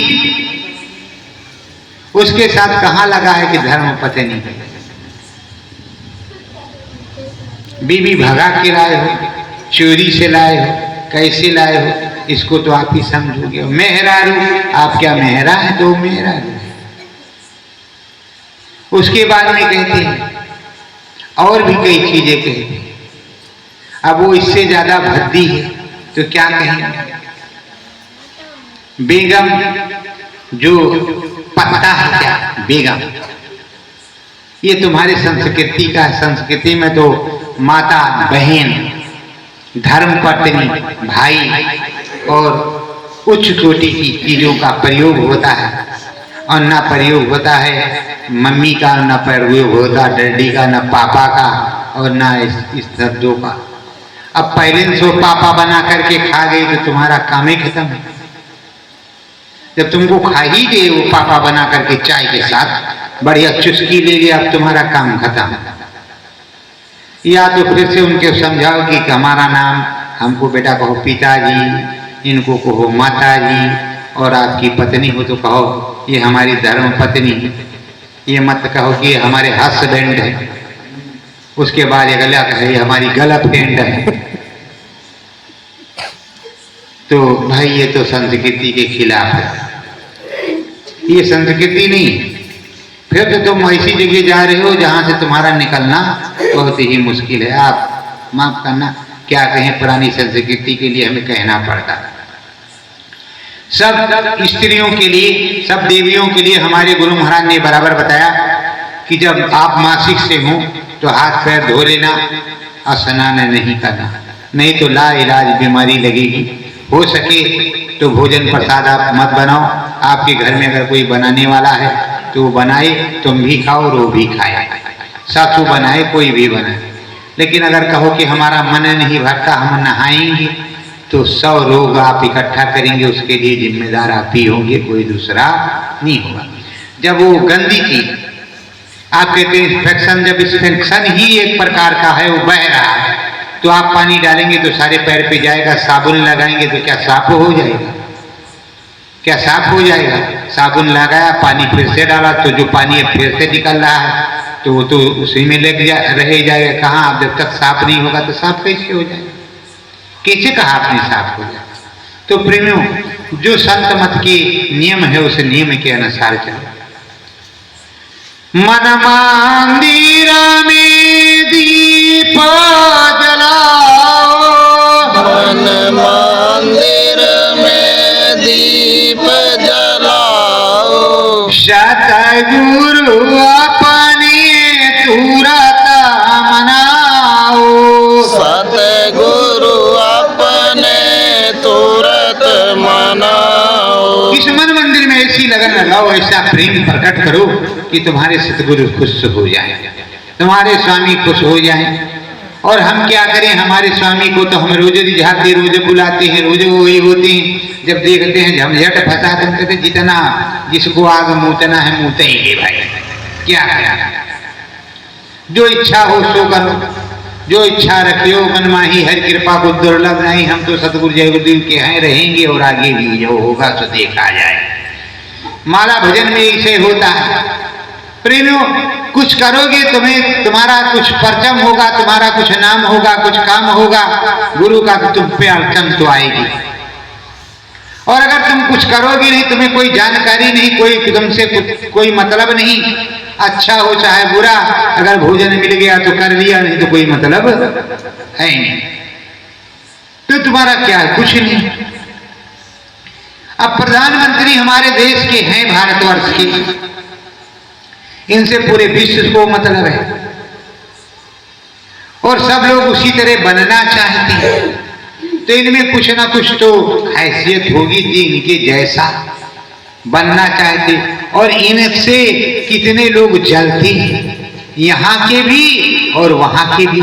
उसके साथ कहां लगा है कि धर्म पत्नी? बीबी भगा के लाए हो, चोरी से लाए हो, कैसे लाए हो, इसको तो आप ही समझोगे। मेहरारू, आप क्या मेहरा है? 2 मेहरारू। उसके बाद में कहते हैं और भी कई चीजें कहते हैं। अब वो इससे ज्यादा भद्दी है तो क्या कहेंगे? बेगम जो पत्ता है, क्या बेगम? ये तुम्हारे संस्कृति का, संस्कृति में तो माता, बहन, धर्म पत्नी, भाई और उच्च कोटि की चीजों का प्रयोग होता है, और ना प्रयोग होता है मम्मी का, ना प्रयोग होता डैडी का, ना पापा का, और ना इस शब्दों का। अब पहले सो पापा बना करके खा गई तो तुम्हारा काम ही खत्म है। जब तुमको खा ही गए वो पापा बना करके चाय के साथ, बढ़िया चुस्की ले लिया, अब तुम्हारा काम खत्म। या तो फिर से उनके समझाओ कि हमारा नाम, हमको बेटा कहो पिताजी, इनको कहो माताजी, और आपकी पत्नी हो तो कहो ये हमारी धर्म पत्नी, ये मत कहो कि ये हमारे हस्बैंड है। उसके बाद अगला कहे ये हमारी गर्लफ्रेंड है। तो भाई ये तो संस्कृति के खिलाफ है, ये संस्कृति नहीं है। फिर तो तुम ऐसी जगह जा रहे हो जहां से तुम्हारा निकलना बहुत ही मुश्किल है। आप माफ करना, क्या कहें, पुरानी संस्कृति के लिए हमें कहना पड़ता। सब स्त्रियों के लिए, सब देवियों के लिए हमारे गुरु महाराज ने बराबर बताया कि जब आप मासिक से हो तो हाथ पैर धो लेना, स्नान नहीं करना, नहीं तो ला इलाज बीमारी लगेगी। हो सके तो भोजन प्रसाद आप मत बनाओ। आपके घर में अगर कोई बनाने वाला है तो वो बनाए, तुम भी खाओ और वो भी खाए, सासू बनाए कोई भी बनाए। लेकिन अगर कहो कि हमारा मन नहीं भरता, हम नहाएंगे, तो 100 रोग आप इकट्ठा करेंगे, उसके लिए जिम्मेदार आप ही होंगे, कोई दूसरा नहीं होगा। जब वो गंदी चीज, आप कहते हैं इन्फेक्शन, जब इन्फेक्शन ही एक प्रकार का है, वो बह रहा है, तो आप पानी डालेंगे तो सारे पैर पे जाएगा, साबुन लगाएंगे तो क्या साफ हो जाएगा? क्या साफ हो जाएगा? साबुन लगाया, पानी फिर से डाला, तो जो पानी अब फिर से निकल रहा है तो वो तो उसी में रह जाएगा। कहाँ, अब जब तक साफ नहीं होगा तो साफ कैसे हो जाएगा? कैसे कहा आपने साफ हो जाएगा? तो प्रेमियों, जो संत मत के नियम है उस नियम के अनुसार चलो। मन मंदिर में दीप जलाओ, मन मंदिर में दीप जलाओ, सतगुरु अपने तुरत मनाओ, सतगुरु अपने तुरत मनाओ। इस मन मंदिर में ऐसी लगन लगाओ, ऐसा प्रेम प्रकट करो कि तुम्हारे सतगुरु खुश हो जाए, तुम्हारे स्वामी खुश हो जाए। और हम क्या करें, हमारे स्वामी को तो हम रोज रिझाते, रोज बुलाते हैं, रोज वही होते हैं। जब देखते हैं झमझट फंसा तो कहते जितना जिसको आग मूतना है मूतेंगे भाई, क्या करें। जो इच्छा हो सो करो, जो इच्छा रखियो मन माही, हर कृपा को दुर्लभ नहीं। हम तो सतगुरु जय गुरुदेव के हैं, रहेंगे और आगे भी जो होगा सो देखा जाए। माला भजन में ऐसे होता है प्रेमियों, कुछ करोगे तुम्हें तुम्हारा कुछ परचम होगा, तुम्हारा कुछ नाम होगा, कुछ काम होगा गुरु का, तो तुम पे अड़चन तो आएगी। और अगर तुम कुछ करोगे नहीं, तुम्हें कोई जानकारी नहीं, कोई तुमसे कोई मतलब नहीं, अच्छा हो चाहे बुरा, अगर भोजन मिल गया तो कर लिया, नहीं तो कोई मतलब है नहीं, तो तुम्हारा क्या है? कुछ नहीं। अब प्रधानमंत्री हमारे देश के हैं, भारतवर्ष के, इनसे पूरे विश्व को मतलब है, और सब लोग उसी तरह बनना चाहते हैं। तो इनमें कुछ ना कुछ तो हैसियत होगी थी, इनके जैसा बनना चाहते। और इनसे कितने लोग जलते हैं, यहाँ के भी और वहां के भी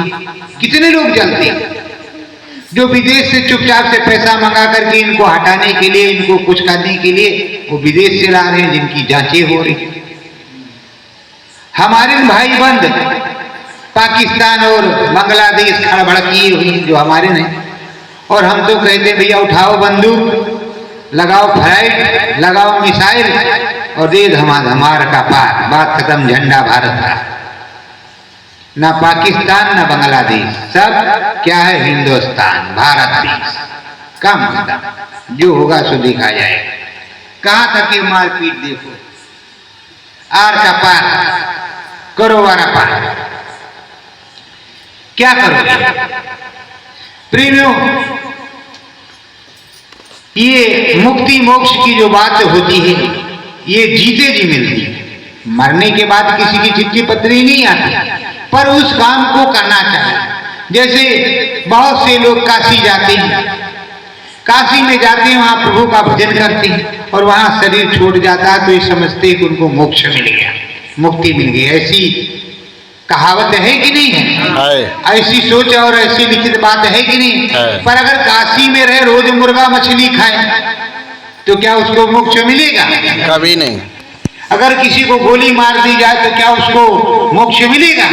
कितने लोग जलते हैं, जो विदेश से चुपचाप से पैसा मंगा करके इनको हटाने के लिए, इनको कुछ करने के लिए वो विदेश से ला रहे हैं, जिनकी जांचें हो रही। हमारे भाई बंद पाकिस्तान और बांग्लादेश खड़बड़ किए हुई जो हमारे नहीं, और हम तो कहते भैया उठाओ बंदूक, लगाओ फ्लाइट, लगाओ मिसाइल और दे धमार का पार, बात खत्म, झंडा भारत का। ना पाकिस्तान ना बांग्लादेश, सब क्या है? हिंदुस्तान, भारत देश। कम खत्म, जो होगा सो देखा जाएगा। कहां तक ये मारपीट देखो, आर का पार करो, वारा पार, क्या करोगे प्रेमियों? ये मुक्ति मोक्ष की जो बात होती है, ये जीते जी मिलती है, मरने के बाद किसी की चिट्ठी पत्री नहीं आती, पर उस काम को करना चाहिए। जैसे बहुत से लोग काशी जाते हैं, काशी में जाते हैं, वहां प्रभु का भजन करते हैं और वहां शरीर छोड़ जाता है, तो ये समझते हैं कि उनको मोक्ष मिल गया, मुक्ति मिल गई। ऐसी कहावत है कि नहीं है? ऐसी सोच और ऐसी लिखित बात है कि नहीं है? पर अगर काशी में रहे, रोज मुर्गा मछली खाए, तो क्या उसको मोक्ष मिलेगा? कभी नहीं। अगर किसी को गोली मार दी जाए तो क्या उसको मोक्ष मिलेगा?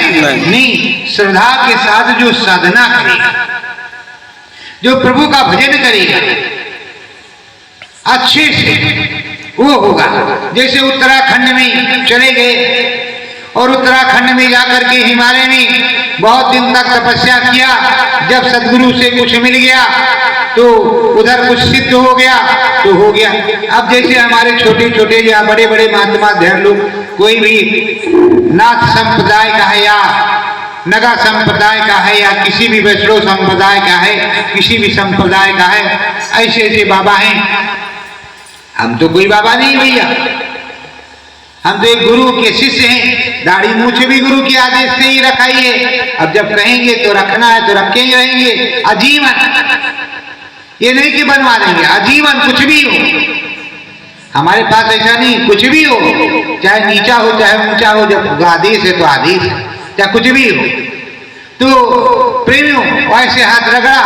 नहीं। श्रद्धा के साथ जो साधना करेगा, जो प्रभु का भजन करेगा अच्छे से, वो होगा। जैसे उत्तराखंड में चले गए और उत्तराखंड में जाकर के हिमालय में बहुत दिन तक तपस्या किया, जब सदगुरु से कुछ मिल गया तो उधर कुछ सिद्ध हो गया तो हो गया। अब जैसे हमारे छोटे छोटे या बड़े बड़े महात्मा ध्यान लोग, कोई भी नाथ संप्रदाय का है या नगा संप्रदाय का है या किसी भी वैष्णव संप्रदाय का है, किसी भी संप्रदाय का है, ऐसे ऐसे बाबा हैं। हम तो कोई बाबा नहीं भैया, हम तो एक गुरु के शिष्य हैं। दाढ़ी मूछ भी गुरु के आदेश से ही रखाई है। अब जब कहेंगे तो रखना है तो रखे ही रहेंगे आजीवन। ये नहीं कि बनवा देंगे, आजीवन कुछ भी हो। हमारे पास ऐसा नहीं, कुछ भी हो, चाहे नीचा हो चाहे ऊंचा हो, जब आदेश है तो आदेश है, चाहे कुछ भी हो। तो प्रेमियों, ऐसे हाथ रगड़ा,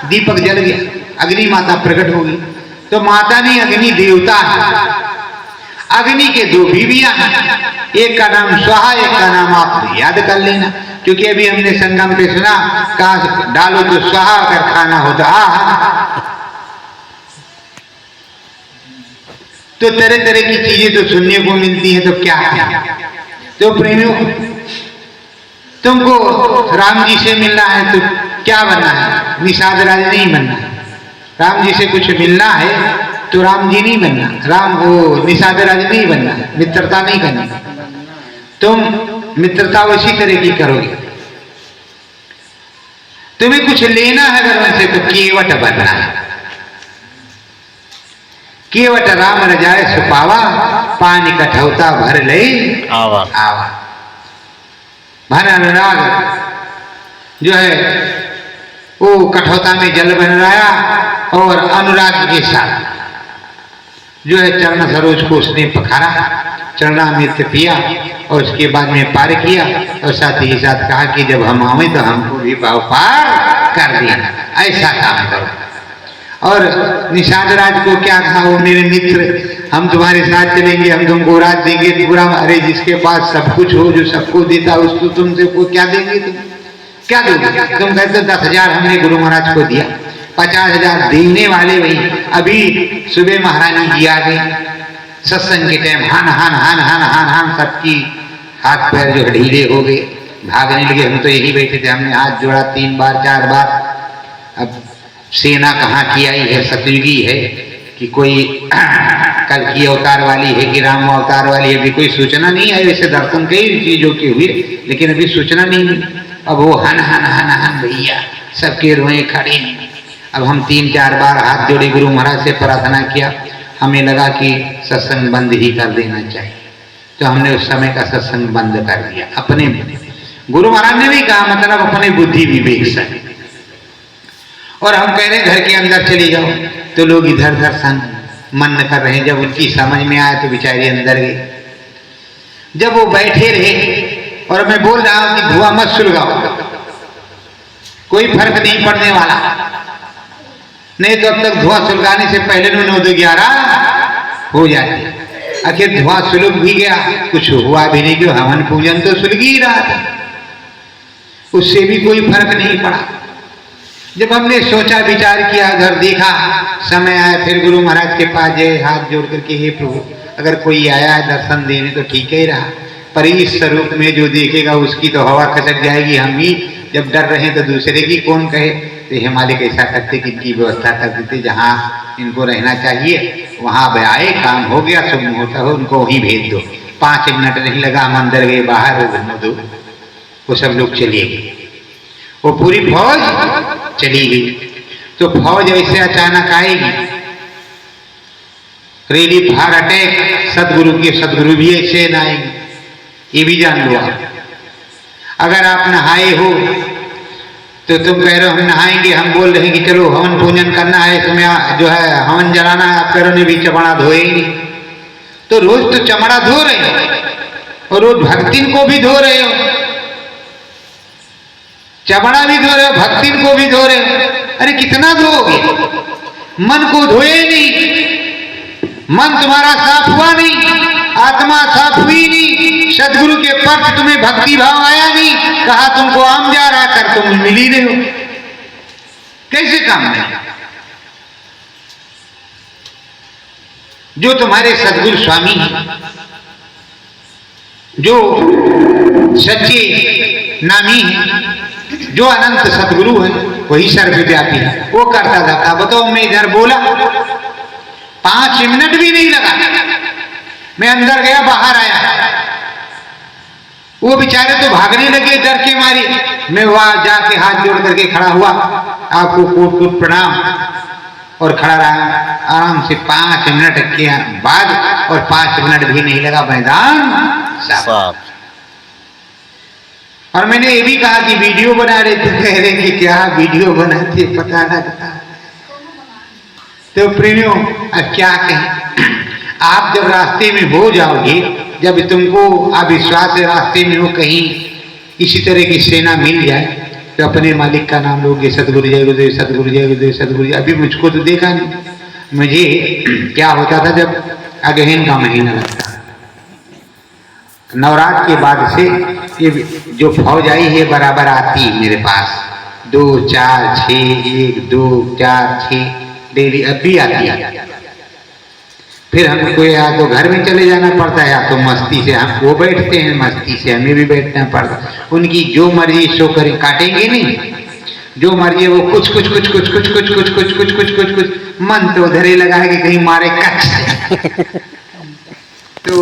दीपक जल गया, अग्नि माता प्रकट होगी। तो माता नहीं, अग्नि देवता है। अग्नि के दो बीवियां हैं, एक का नाम स्वाहा, एक का नाम आप याद कर लेना, क्योंकि अभी हमने संगम पे सुना, कहा डालो तो स्वाहा, अगर खाना हो तो तो तरह तरह की चीजें तो सुनने को मिलती हैं। तो क्या है? तो प्रेमियों, तुमको राम जी से मिलना है तो क्या बनना है? निषाद राज नहीं बनना है। राम जी से कुछ मिलना है तो राम जी नहीं बनना, राम वो निषाद राज नहीं बनना, मित्रता नहीं करनी। तुम मित्रता उसी तरह की करोगे। तुम्हें कुछ लेना है अगर उनसे तो केवट बनना है। केवट राम रजाए सुपावा, पानी कठौता भर ले आवा। भर अनुराग जो है वो कठौता में जल बन रहा, और अनुराग के साथ जो है चरण सरोज को उसने पखारा, चरणामृत पिया और उसके बाद में पार किया, और साथ ही साथ कहा कि जब हम आवे तो हमको भी भाव पार कर देना, ऐसा काम करो। और निषाद राज को क्या कहा? वो मेरे मित्र, हम तुम्हारे साथ चलेंगे, हम तुमको राज देंगे पूरा। अरे जिसके पास सब कुछ हो, जो सबको देता, उसको तुमसे को क्या देंगे? तुम क्या दोगे? तुम कहते 10,000 हमने गुरु महाराज को दिया, 50,000 देने वाले वही। अभी सुबह महारानी जी आ गई सत्संग के टाइम, हान हान हान हान हान हान, सबकी हाथ पैर जो ढीले हो गए, भागने लगे। हम तो यही बैठे थे, हमने हाथ जोड़ा 3 बार 4 बार। अब सेना कहाँ की आई है, सतयुगी है कि कोई कल की अवतार वाली है कि राम अवतार वाली है, अभी कोई सूचना नहीं है। वैसे दर्शन कई चीजों के हुए, लेकिन अभी सूचना नहीं मिली। अब वो हन हन हन हन भैया सबके रोए खड़े हैं। अब हम 3-4 बार हाथ जोड़े, गुरु महाराज से प्रार्थना किया। हमें लगा कि सत्संग बंद ही कर देना चाहिए, तो हमने उस समय का सत्संग बंद कर दिया। अपने गुरु महाराज ने भी कहा, मतलब अपने बुद्धि विवेक से। और हम कह रहे घर के अंदर चले जाओ, तो लोग इधर उधर मन कर रहे हैं। जब उनकी समझ में आया तो बेचारे अंदर गए। जब वो बैठे रहे, और मैं बोल रहा हूं कि धुआं मत सुलगाओ, कोई फर्क नहीं पड़ने वाला, नहीं तो अब तक धुआं सुलगाने से पहले 9-11 हो जाती। आखिर धुआं सुलग भी गया, कुछ हुआ भी नहीं, जो हवन पूजन तो सुलग ही रहा था, उससे भी कोई फर्क नहीं पड़ा। जब हमने सोचा विचार किया, घर देखा, समय आया, फिर गुरु महाराज के पास गए, हाथ जोड़ करके, हे प्रभु अगर कोई आया है दर्शन देने तो ठीक ही रहा, पर इस स्वरूप में जो देखेगा उसकी तो हवा खसक जाएगी। हम ही जब डर रहे तो दूसरे की कौन कहे? तो हे मालिक ऐसा करते कि इनकी व्यवस्था कर देते, जहाँ इनको रहना चाहिए वहाँ आए, काम हो गया, शुभ मुहूर्त हो, उनको वहीं भेज दो। 5 मिनट नहीं लगा, हम अंदर गए, बाहर दो, वो सब लोग चले गए, वो पूरी फौज चली गई। तो फौज ऐसे अचानक आएगी, रेली फार अटैक, सदगुरु भी ऐसे न आएंगे, ये भी जान लो आप। अगर आप नहाए हो तो तुम कह रहे हो हम नहाएंगे, हम बोल रहे हैं कि चलो हवन पूजन करना है, इसमें जो है हवन जलाना है, आप कह रहे हो भी चमड़ा धोए ही नहीं। तो रोज तो चमड़ा धो रहे हो और रोज भक्तिन को भी धो रहे हो, चमड़ा भी धो रहे हो, भक्तिन को भी धो रहे हो। अरे कितना धोगे? मन को धोए नहीं, मन तुम्हारा साफ हुआ नहीं, आत्मा साफ हुई नहीं, सदगुरु के प्रति तुम्हें भक्ति भाव आया नहीं, कहा तुमको आम जा रहा कर तुम मिल ही रहे हो, कैसे काम नहीं? जो तुम्हारे सदगुरु स्वामी हैं, जो सच्चे नामी हैं, जो अनंत सदगुरु हैं, वही सर्वव्यापी है, वो करता जाता। बताओ मैं इधर बोला 5 मिनट भी नहीं लगा, मैं अंदर गया बाहर आया, वो बेचारे तो भागने लगे डर के मारे। मैं वहां जाके हाथ जोड़ करके खड़ा हुआ, आपको कोट कोट प्रणाम, और खड़ा रहा आराम से 5 मिनट के बाद, और 5 मिनट भी नहीं लगा मैदान साफ। और मैंने ये भी कहा कि वीडियो बना रहे थे, कह रहे कि क्या वीडियो बनाते पता लगता। तो प्रेमियों अब क्या कहें, आप जब रास्ते में हो जाओगे, जब तुमको अविश्वास रास्ते में हो, कहीं इसी तरह की सेना मिल जाए, तो अपने मालिक का नाम लोगे, सतगुरु जय गुरुदेव, सतगुरु जय गुरुदेव, सतगुरु जय। अभी मुझको तो देखा नहीं, मुझे क्या होता था जब अगहन का महीना लगता, नवरात्र के बाद से ये जो फौज आई है बराबर आती है मेरे पास, 2 4 6 1 2 4 6 डेली अब भी आती है। फिर हमको या तो घर में चले जाना पड़ता है, या तो मस्ती से हम वो बैठते हैं, मस्ती से हमें भी बैठना पड़ता। उनकी जो मर्जी सो कर काटेंगे नहीं, जो मर्जी वो कुछ कुछ कुछ कुछ कुछ कुछ कुछ कुछ कुछ कुछ कुछ कुछ मन तो उधर ही लगा है कि कहीं मारे कच। तो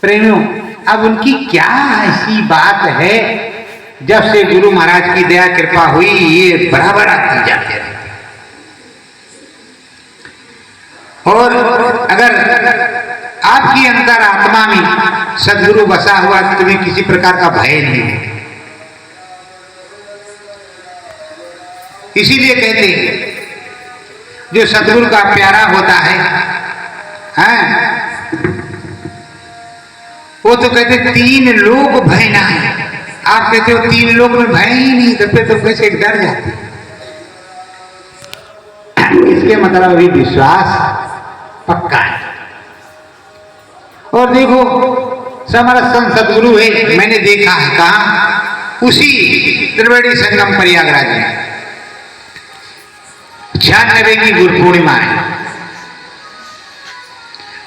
प्रेमियों अब उनकी क्या ऐसी बात है, जब से गुरु महाराज की दया कृपा हुई ये बराबर आती जाते रहे। और अगर आपकी अंतर आत्मा में सदगुरु बसा हुआ तो तुम्हें किसी प्रकार का भय नहीं है। इसीलिए कहते हैं जो सदगुरु का प्यारा होता है, वो तो कहते 3 लोग भय ना है। आप कहते हो 3 लोग में भय ही नहीं, तो फिर तुम कैसे डर जाते? इसके मतलब अभी विश्वास पक्का है। और देखो हमारा संत सदगुरु है, मैंने देखा है कहा, उसी त्रिवेणी संगम प्रयागराज में 96 की गुरु पूर्णिमा है।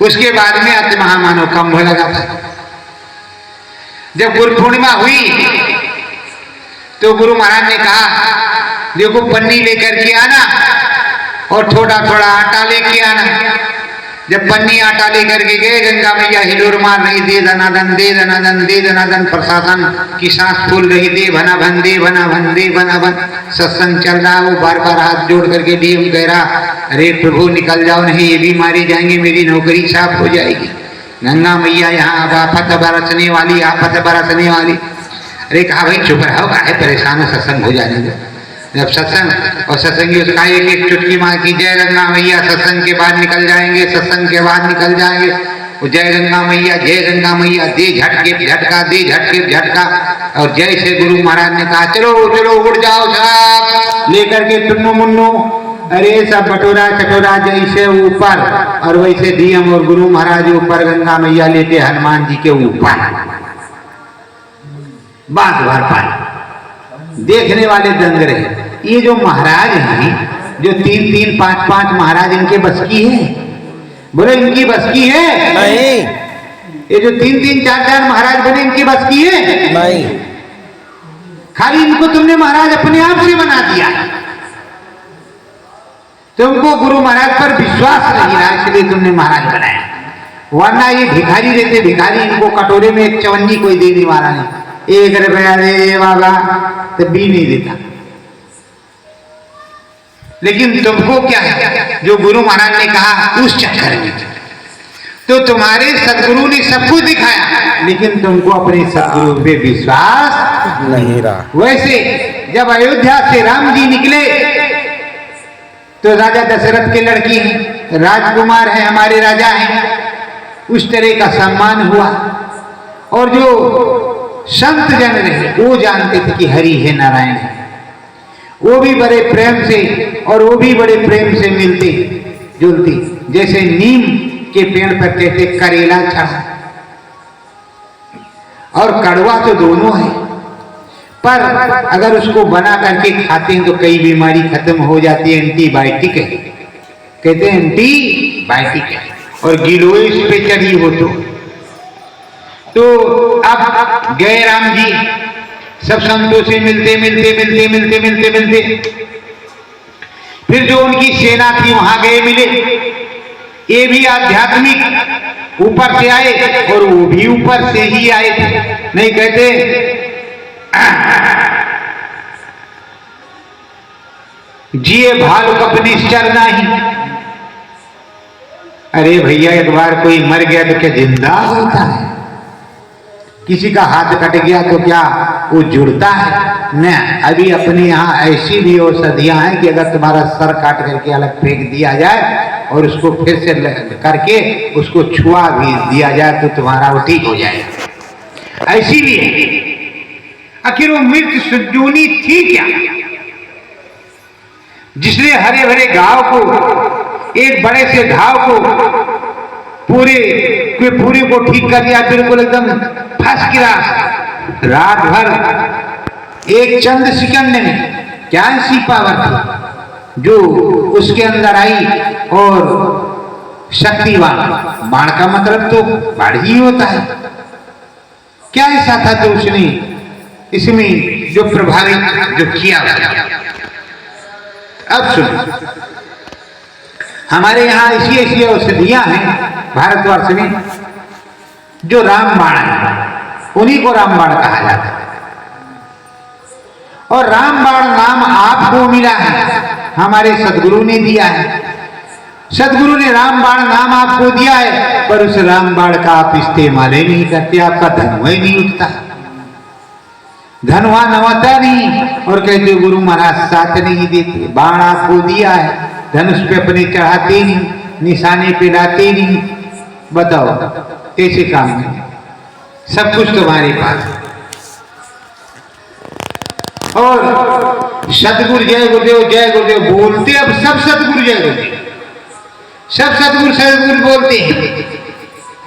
उसके बाद में अति महामानव कुंभ लगा था। जब गुरु पूर्णिमा हुई तो गुरु महाराज ने कहा देखो पन्नी लेकर के आना और थोड़ा थोड़ा आटा लेके आना। जब पन्नी आटा लेकर के गए, गंगा मैया हिलोर मार रही, दे धनाधन दे धनाधन दे धनाधन, प्रशासन की सांस फूल रही, दे भना भन दे भना भन दे भना भन। सत्संग चल रहा, वो बार बार हाथ जोड़ करके डीएम कह रहा, अरे प्रभु निकल जाओ, नहीं ये भी मारे जाएंगे, मेरी नौकरी साफ हो जाएगी। गंगा मैया यहाँ अब आफत बरसने वाली, आफत बरसने वाली। अरे कहा भाई चुप रहो, काहे परेशान हो, सत्संग हो जाने दो। जब सत्संग और सत्संगी उसका एक चुटकी मार की, जय गंगा मैया, सत्संग के बाद निकल जाएंगे, सत्संग के बाद निकल जाएंगे। वो जय गंगा मैया, जय गंगा मैया, दे झटके झटका, दे झटके झटका। और जैसे गुरु महाराज ने कहा चलो चलो उड़ जाओ साहब, लेकर के टुन्नू मुन्नू, अरे सब बटोरा चटोरा जैसे ऊपर, और वैसे डीएम और गुरु महाराज ऊपर, गंगा मैया लेके हनुमान जी के ऊपर, बात भर पाए। देखने वाले दंग रहे। ये जो महाराज हैं, जो 3-3 5-5 महाराज, इनके बस की है? बोले इनकी बस की है? नहीं। ये जो 3-3 4-4 महाराज बने, इनकी बस की है? नहीं। खाली इनको तुमने महाराज अपने आप से बना दिया। तुमको गुरु महाराज पर विश्वास नहीं रहा, इसलिए तुमने महाराज बनाया। वरना ये भिखारी रहते, भिखारी, इनको कटोरे में एक चवन्नी कोई देने वाला नहीं। 1 रुपया दे बाबा तो भी नहीं देता। लेकिन तुमको क्या है, जो गुरु महाराज ने कहा उस चक्कर में, तो तुम्हारे सदगुरु ने सब कुछ दिखाया, लेकिन तुमको अपने सदगुरु पे विश्वास नहीं रहा। वैसे जब अयोध्या से राम जी निकले तो राजा दशरथ के लड़की है, राजकुमार है, हमारे राजा हैं, उस तरह का सम्मान हुआ। और जो संत जन रहे वो जानते थे कि हरि है, नारायण है, वो भी बड़े प्रेम से, और वो भी बड़े प्रेम से मिलते जुलती। जैसे नीम के पेड़ पर कहते करेला चढ़ा, और कड़वा तो दोनों है, पर अगर उसको बना करके खाते हैं तो कई बीमारी खत्म हो जाती है। एंटीबायोटिक है, कहते हैं एंटीबायोटिक है, और गिलोय पे चढ़ी हो तो अब गए राम जी सब संतों से मिलते फिर जो उनकी सेना थी वहां गए मिले। ये भी आध्यात्मिक ऊपर से आए और वो भी ऊपर से ही आए थे। नहीं कहते जिए भालू कप निश्चर नहीं। अरे भैया एक बार कोई मर गया तो क्या जिंदा होता है? किसी का हाथ कट गया तो क्या वो जुड़ता है? न, अभी अपने यहाँ ऐसी भी औषधियां हैं कि अगर तुम्हारा सर काट करके अलग फेंक दिया जाए और उसको फिर से करके उसको छुआ भी दिया जाए तो तुम्हारा वो ठीक हो जाएगा। ऐसी भी है। आखिर वो मृत सुजूनी थी क्या, जिसने हरे भरे घाव को, एक बड़े से घाव को पूरे को ठीक कर दिया, बिल्कुल एकदम फर्स्ट क्लास। रात भर एक चंद सेकंड में क्या ऐसी पावर थी जो उसके अंदर आई। और शक्तिवान, बाण का मतलब तो बाण ही होता है। क्या ऐसा था जो उसने इसमें जो प्रभावित जो किया? अब सुनो, हमारे यहाँ ऐसी औषधियां हैं भारतवर्ष में जो रामबाण है, उन्हीं को रामबाण कहा जाता है। और रामबाण नाम आपको मिला है, हमारे सदगुरु ने दिया है। सदगुरु ने रामबाण नाम आपको दिया है, पर उस रामबाण का आप इस्तेमाल ही नहीं करते। आपका धनुआ ही नहीं उठता, धनुआ नवाता नहीं, और कहते गुरु महाराज साथ नहीं देते। बाण आपको दिया है, धनुष पे अपने चढ़ाते नहीं, निशाने पे लाते नहीं। बताओ कैसे काम है? सब कुछ तुम्हारे पास। और सतगुरु जय गुरुदेव बोलते, अब सब सतगुरु जय गुरुदेव, सब सतगुरु बोलते हैं,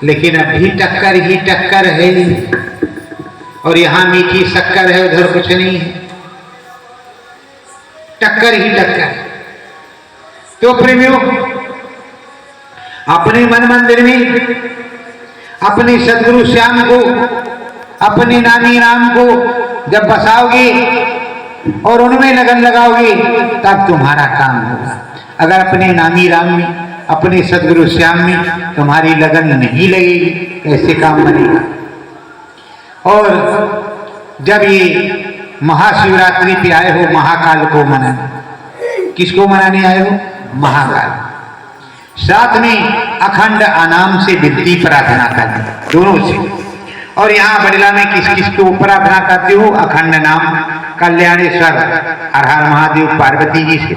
लेकिन अभी टक्कर ही टक्कर है। और यहां मीठी शक्कर है, उधर कुछ नहीं है, टक्कर ही टक्कर। तो प्रेमियों, अपने मन मंदिर में अपने सदगुरु श्याम को, अपने नामी राम को जब बसाओगे और उनमें लगन लगाओगे तब तुम्हारा काम होगा। अगर अपने नामी राम में, अपने सदगुरु श्याम में तुम्हारी लगन नहीं लगेगी, कैसे काम बनेगा? और जब ये महाशिवरात्रि पे आए हो महाकाल को मनाने, किसको मनाने आए हो? महाकाल। साथ में अखंड आनाम से विनती प्रार्थना करना, दोनों से। और यहाँ बड़ला में किस किस को प्रार्थना करते हो? अखंड नाम कल्याणेश्वर हर हर महादेव पार्वती जी से,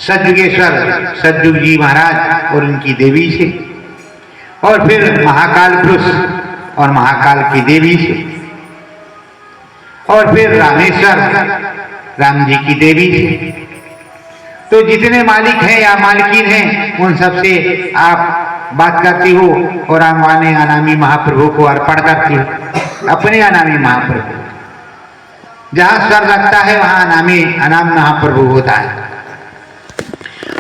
सतयुगेश्वर सतयुग जी महाराज और उनकी देवी से, और फिर महाकाल पुरुष और महाकाल की देवी से, और फिर रामेश्वर राम जी की देवी से। तो जितने मालिक हैं या मालकिन हैं उन सबसे आप बात करती हो और अनवाने अनामी महाप्रभु को अर्पण करती हो। अपने अनामी महाप्रभु, जहां सर रखता है वहां अनाम महाप्रभु होता है।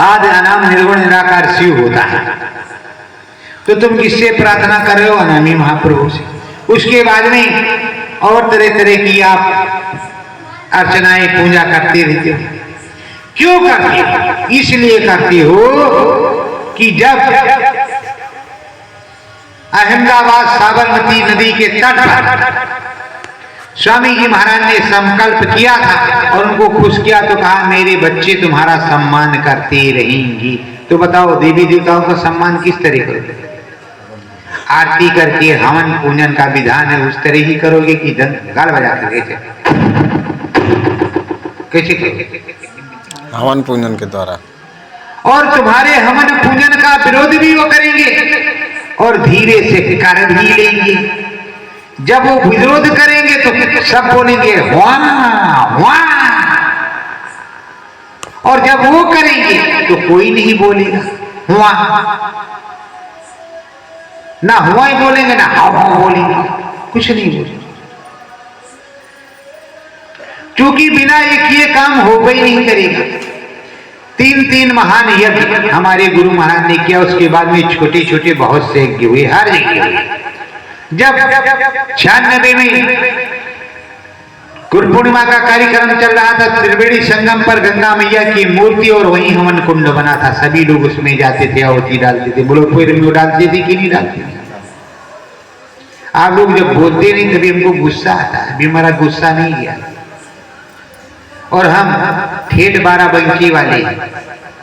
आदि अनाम निर्गुण निराकार शिव होता है। तो तुम किससे प्रार्थना कर रहे हो? अनामी महाप्रभु से। उसके बाद में और तरह तरह की आप अर्चनाएं पूजा करते रहते हो। क्यों करते हो? इसलिए करते हो कि जब अहमदाबाद साबरमती नदी के तट पर स्वामी जी महाराज ने संकल्प किया था और उनको खुश किया तो कहा मेरे बच्चे तुम्हारा सम्मान करते रहेंगे। तो बताओ देवी देवताओं का सम्मान किस तरह करोगे? आरती करके हवन पूजन का विधान है, उस तरह ही करोगे कि गाल बजा कर कैसे करोगे? हवन पूजन के द्वारा। और तुम्हारे हवन पूजन का विरोध भी वो करेंगे और धीरे से कर भी लेंगे। जब वो विरोध करेंगे तो सब बोलेंगे वाह वाह, और जब वो करेंगे तो कोई नहीं बोलेगा हुआ, ना हुआ ही बोलेंगे ना हाउ हाउ बोलेंगे। कुछ नहीं बोले, क्योंकि बिना ये किए काम हो ही नहीं करेगा। 3 महान यज्ञ हमारे गुरु महाराज ने किया, उसके बाद में छोटे छोटे बहुत से यज्ञ हुए, हर यज्ञ। जब 96 में गुरु पूर्णिमा का कार्यक्रम चल रहा था, त्रिवेणी संगम पर गंगा मैया की मूर्ति और वहीं हवन कुंड बना था, सभी लोग उसमें जाते थे, आहुति डालते थे। बोलो कोई में डालते थे कि नहीं डालते थे? आप लोग जब बोलते नहीं तभी हमको गुस्सा आता है, अभी हमारा गुस्सा नहीं गया। और हम ठेठ बाराबंकी वाले,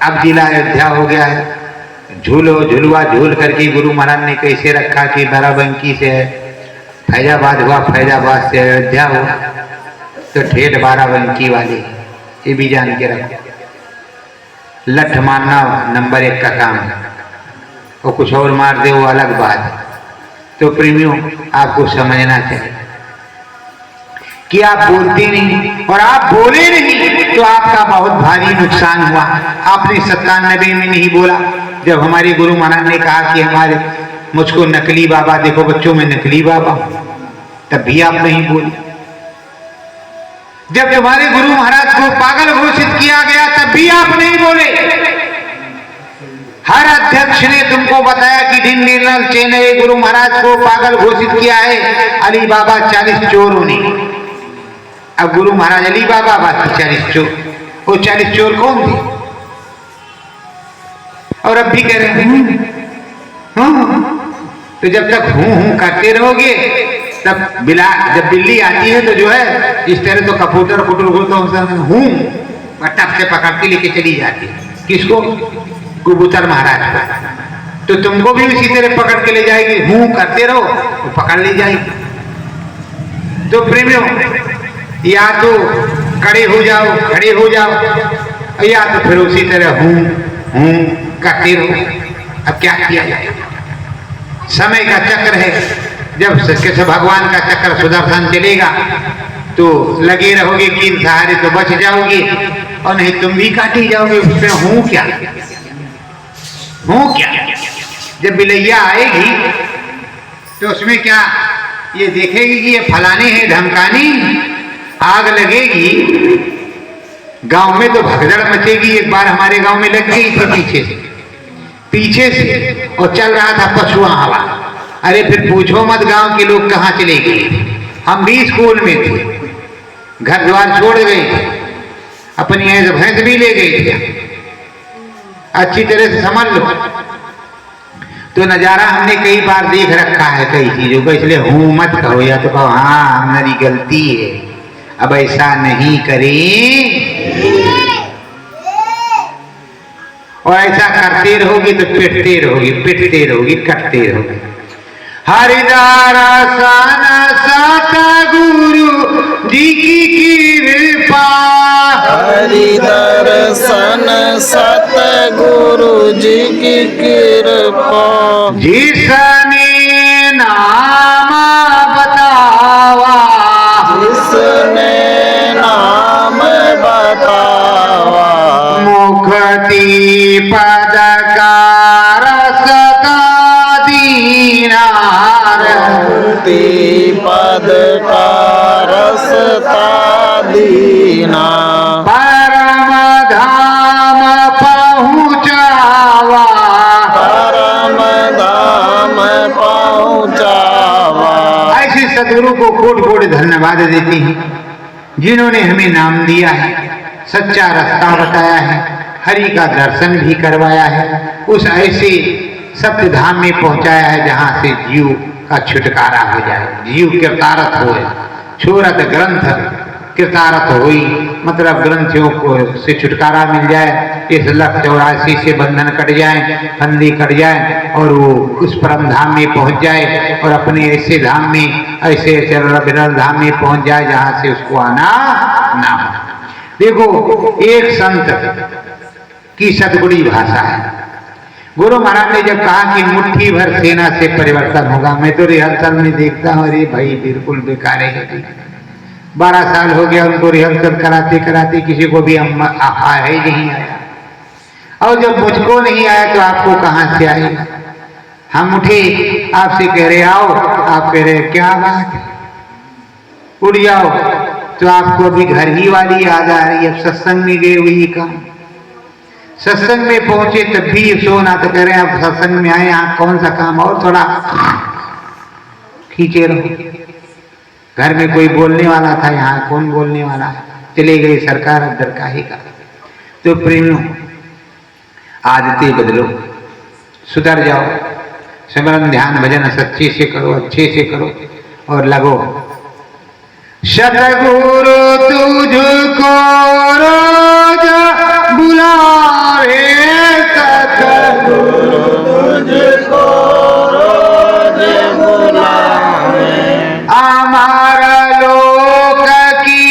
अब जिला अयोध्या हो गया है, झुलवा झूल करके गुरु महाराज ने कैसे रखा कि बाराबंकी से फैजाबाद हुआ, फैजाबाद से अयोध्या हुआ, तो ठेठ बाराबंकी वाले ये भी जान के रखो, लठ मारना नंबर 1 का काम है, और कुछ और मार दे वो अलग बात है। तो प्रेमियों, आपको समझना चाहिए कि आप बोलते नहीं, और आप बोले नहीं तो आपका बहुत भारी नुकसान हुआ। आपने 97 में नहीं बोला, जब हमारे गुरु महाराज ने कहा कि हमारे मुझको नकली बाबा देखो, बच्चों में नकली बाबा, तब भी आप नहीं बोले। जब तुम्हारे गुरु महाराज को पागल घोषित किया गया, तब भी आप नहीं बोले। हर अध्यक्ष ने तुमको बताया कि ढिंडीलाल चेन्नई गुरु महाराज को पागल घोषित किया है, अली बाबा 40 चोरों ने। अब गुरु महाराज अली बाबा बात 40 चोर, वो 40 चोर कौन थे? और अब भी कह रहे हैं तो जब तक हूं करते रहोगे, तब जब बिल्ली आती है तो जो है इस तरह तो कपूटर कुटर हूं टप से पकड़ के लेके चली जाती है। किसको? कबूतर महाराज को। तो तुमको भी उसी तरह पकड़ के ले जाएगी, हूं करते रहो तो पकड़ ली जाएगी। तो प्रेमियों, या तो खड़े हो जाओ, या तो फिर उसी तरह हूं करते रहो। अब क्या किया जाए? समय का चक्र है, जब कृष्ण भगवान का चक्र सुदर्शन चलेगा तो लगे रहोगे कील सहारे तो बच जाओगे, और नहीं तुम भी काटी जाओगे। उसमें हूं क्या? जब बिलैया आएगी तो उसमें क्या ये देखेगी कि ये फलाने हैं, धमकानी, आग लगेगी, गांव में तो भगदड़ मचेगी। एक बार हमारे गांव में लग गई थी पीछे से और चल रहा था पछुआ हवा। अरे फिर पूछो मत गांव के लोग कहां चले गए। हम भी स्कूल में थे, घर द्वार छोड़ गए थे, अपनी भैंस भी ले गए थे। अच्छी तरह से समझ लो। तो नजारा हमने कई बार देख रखा है कई चीजों का, इसलिए हूं मत कहो, या तो कहो हाँ हमारी गलती है, अब ऐसा नहीं करें। और ऐसा करते रहोगे तो पिटते रहोगे, कटते रहोगे। हरिदर्शन सतगुरु जी की कृपा, हरिदर्शन सतगुरु जी की कृपा, जिसने नाम बतावा, जिसने नाम बतावा, मुक्ति पद का रसता दीनार, मुक्ति पद का रसता दीना, परम धाम पहुँचावा, परम धाम पहुँचावा। ऐसे सदगुरु को कोटि कोटि धन्यवाद देती हैं, जिन्होंने हमें नाम दिया है, सच्चा रास्ता बताया है, हरि का दर्शन भी करवाया है, उस ऐसे सत्य धाम में पहुंचाया है जहां से जीव का छुटकारा हो जाए, जीव कृतारथ हो, छोरत ग्रंथ कृतारथ हुई, मतलब ग्रंथियों को से छुटकारा मिल जाए, इस 184 से बंधन कट जाए, फंदे कट जाए, और वो उस परम धाम में पहुंच जाए, और अपने ऐसे धाम में, ऐसे विरल धाम में पहुंच जाए जहां से उसको आना ना हो। देखो, एक संत की सदगुणी भाषा है। गुरु महाराज ने जब कहा कि मुट्ठी भर सेना से परिवर्तन होगा, मैं तो रिहर्सल में देखता हूँ, अरे भाई बिल्कुल बेकार है। 12 साल हो गया उनको रिहर्सल कराते कराते, किसी को भी ही नहीं आया, और जब मुझको नहीं आया तो आपको कहां से आएगा। हम उठे आपसे कह रहे आओ, आप कह रहे क्या बात है, उड़ जाओ। तो आपको अभी घर ही वाली याद आ रही है, अब सत्संग में गए वही काम, सत्संग में पहुंचे तब भी सोना, तो कह रहे हैं आप सत्संग में आए, यहाँ कौन सा काम, और थोड़ा खींचे रहो। घर में कोई बोलने वाला था, यहाँ कौन बोलने वाला है, चले गए सरकार, अब डर काहे का। तो प्रेमियों, आदतें बदलो, सुधर जाओ, सिमरन ध्यान भजन सच्चे से करो, अच्छे से करो और लगो। सतगुरु तुझको रोज बुलावे, सतगुरु तुझको रोज बुलावे, हमारा लोक की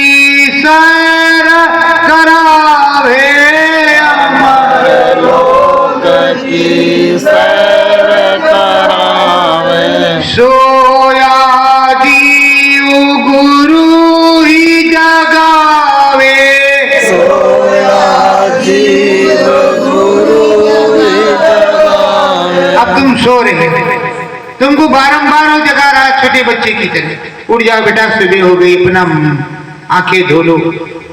सैर करावे, हमारा लोक की सैर करावे, सोया जीव गुरु ही जगावे, सोया जीव गुरु ही जगावे। अब तुम सो रहे, तुमको बारंबार वो जगा रहा है छोटे बच्चे की तरह। उठ जाओ बेटा, सुबह हो गई, अपना आंखें धो लो,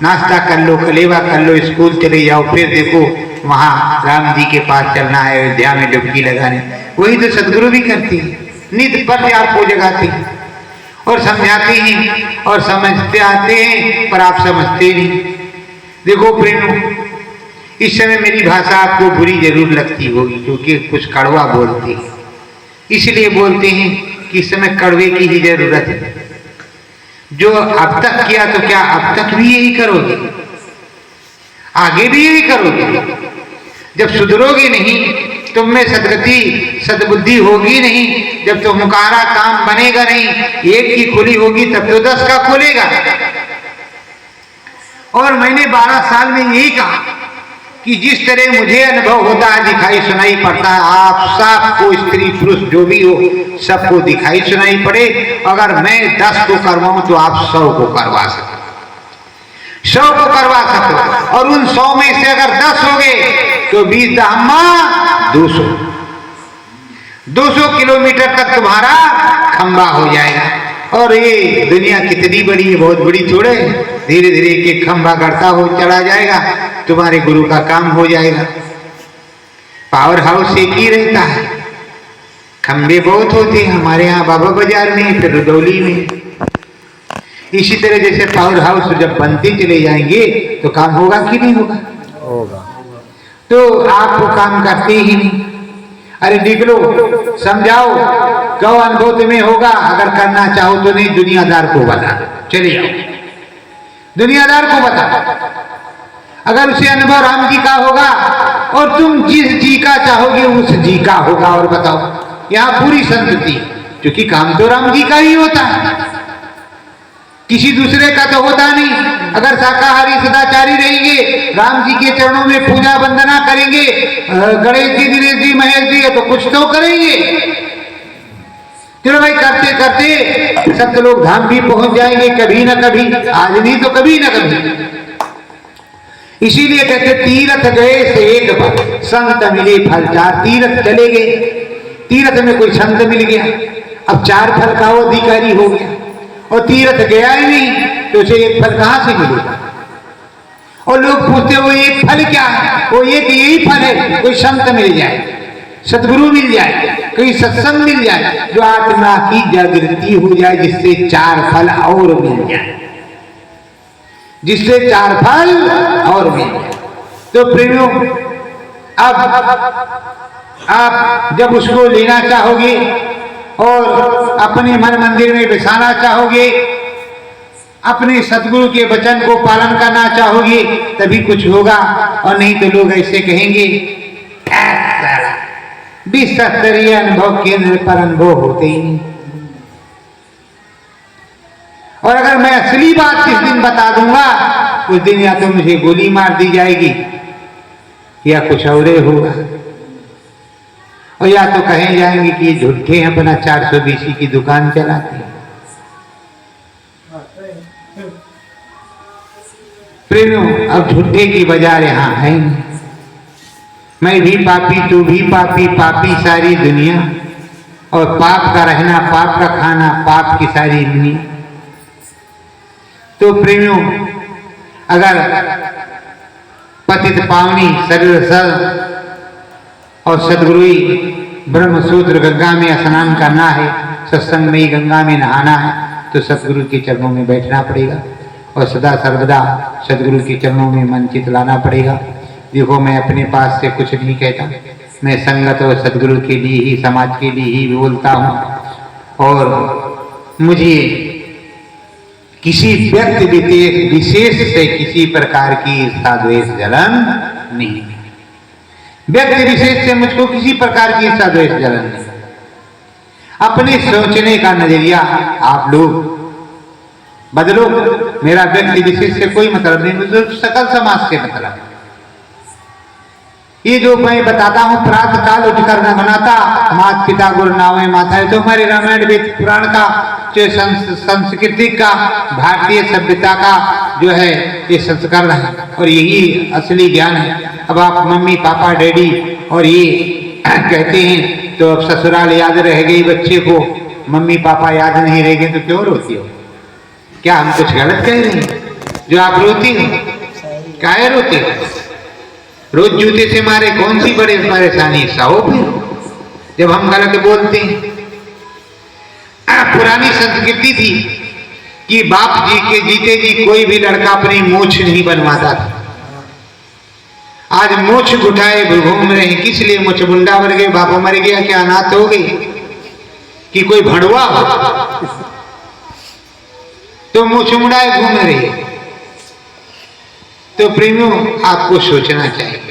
नाश्ता कर लो, कलेवा कर लो, स्कूल चले जाओ। फिर देखो वहां राम जी के पास चलना है, अयोध्या में डुबकी लगाने। वही तो सदगुरु भी करती है, नित पर आपको जगाती और समझाते हैं और समझते आते हैं, पर आप समझते नहीं। देखो प्रेम, इस समय मेरी भाषा आपको बुरी जरूर लगती होगी, क्योंकि कुछ कड़वा बोलते हैं, इसलिए बोलते हैं कि इस समय कड़वे की ही जरूरत है। जो अब तक किया तो क्या अब तक भी यही करोगे, आगे भी यही करोगे। जब सुधरोगे नहीं, तुम में सदगति सद्बुद्धि होगी नहीं, जब तुम्हारा काम बनेगा नहीं, एक की खुली होगी तब तो 10 का खुलेगा। और मैंने 12 साल में यही कहा कि जिस तरह मुझे अनुभव होता है, दिखाई सुनाई पड़ता है, आप सबको, स्त्री पुरुष जो भी हो, सबको दिखाई सुनाई पड़े। अगर मैं 10 को करवाऊं तो आप 100 को करवा सको, 100 को करवा सको। और उन 100 में से अगर 10 हो गए तो 20 दहम्मा 200 किलोमीटर तक तुम्हारा खंबा हो जाएगा। और ये दुनिया कितनी बड़ी है, बहुत बड़ी थोड़े, धीरे धीरे एक खंबा गढ़ता हो चला जाएगा, तुम्हारे गुरु का काम हो जाएगा। पावर हाउस एक ही रहता है, खंबे बहुत होते हैं हमारे यहाँ बाबा बाजार में, फिर रुदौली में। इसी तरह जैसे पावर हाउस जब बनते चले जाएंगे तो काम होगा कि नहीं होगा? होगा। तो आप वो काम करते ही नहीं। अरे निकलो, समझाओ, कहो अनुभव तुम्हें होगा, अगर करना चाहो तो नहीं, दुनियादार को बता, चले जाओ, दुनियादार को बता। अगर उसे अनुभव राम जी का होगा और तुम जिस जी का चाहोगे उस जी का होगा। और बताओ, यहाँ पूरी संतति, क्योंकि काम तो राम जी का ही होता है, किसी दूसरे का तो होता नहीं। अगर शाकाहारी सदाचारी रहेंगे, राम जी के चरणों में पूजा वंदना करेंगे, गणेश जी, दिनेश जी, महेश जी, तो कुछ तो करेंगे। चलो भाई, करते करते सत्यलोक धाम भी पहुंच जाएंगे कभी ना कभी, आज नहीं तो कभी ना कभी। इसीलिए कहते तीर्थ गए से एक बार, संत मिले फल 4। तीर्थ चले गए, तीर्थ में कोई संत मिल गया, अब 4 फल का वो अधिकारी हो गया। और तीर्थ गया ही नहीं तो उसे एक फल कहां से मिलेगा? और लोग पूछते वो एक फल क्या है? वो एक यही फल है, कोई संत मिल जाए, सदगुरु मिल जाए, कोई सत्संग मिल जाए, जो आत्मा की जागृति हो जाए, जिससे 4 फल और मिल जाए, जिससे 4 फल और मिल जाए। तो प्रेमियों, अब आप जब उसको लेना चाहोगे और अपने मन मंदिर में बिठाना चाहोगे, अपने सतगुरु के वचन को पालन करना चाहोगे, तभी कुछ होगा। और नहीं तो लोग ऐसे कहेंगे, विस्तरीय अनुभव केंद्र पर अनुभव होते ही नहीं। और अगर मैं असली बात किस दिन बता दूंगा, उस दिन या तो मुझे गोली मार दी जाएगी या कुछ और होगा, और या तो कहे जाएंगे कि ये झूठे अपना 420 की दुकान चलाते हैं। प्रेमियों, अब झूठे की बाजार यहाँ है नहीं। मैं भी पापी, तू भी पापी, पापी सारी दुनिया, और पाप का रहना, पाप का खाना, पाप की सारी इमनी। तो प्रेमियों, अगर पतित पावनी शरीर सर और सदगुरुई ब्रह्मसूत्र गंगा में स्नान करना है, सत्संग में ही गंगा में नहाना है, तो सदगुरु के चरणों में बैठना पड़ेगा और सदा सर्वदा सदगुरु के चरणों में मन चित लाना पड़ेगा। देखो, मैं अपने पास से कुछ नहीं कहता, मैं संगत और सदगुरु के लिए ही, समाज के लिए ही बोलता हूँ। और मुझे किसी व्यक्ति विशेष से किसी प्रकार की ईर्षा द्वेष जलन नहीं, व्यक्ति विशेष से मुझको किसी प्रकार की ईर्षा द्वेष जलन नहीं। अपने सोचने का नजरिया आप लोग बदलो। मेरा व्यक्ति विशेष से कोई मतलब नहीं, मुझे सकल समाज से मतलब है। ये जो मैं बताता हूँ, प्रातः काल उठकर न बनाता, माता पिता गुरु नावे माता है, तो हमारे रामायण वेद पुराण का जो संस्कृति का, भारतीय सभ्यता का जो है ये संस्करण है और यही असली ज्ञान है। अब आप मम्मी पापा डैडी और ये कहते हैं तो अब ससुराल याद रह गई बच्चे को, मम्मी पापा याद नहीं रह गए, तो क्यों रोती हो? क्या हम कुछ गलत कह रहे हैं जो आप रोती हो? काहे रोती हो? रोज जूते से मारे कौन सी बड़ी परेशानी? सहो फिर जब हम गलत बोलते हैं। पुरानी संस्कृति थी कि बाप जी के जीते जी कोई भी लड़का अपनी मूछ नहीं बनवाता था। आज मूछ गुटाए घूम रहे हैं, किस लिए? मूछ बुंडा मर गए, बापा मर गया, क्या अनाथ हो गई कि कोई भड़वा हो तो मूछ मुड़ाए घूम रही है। तो प्रेमियों, आपको सोचना चाहिए।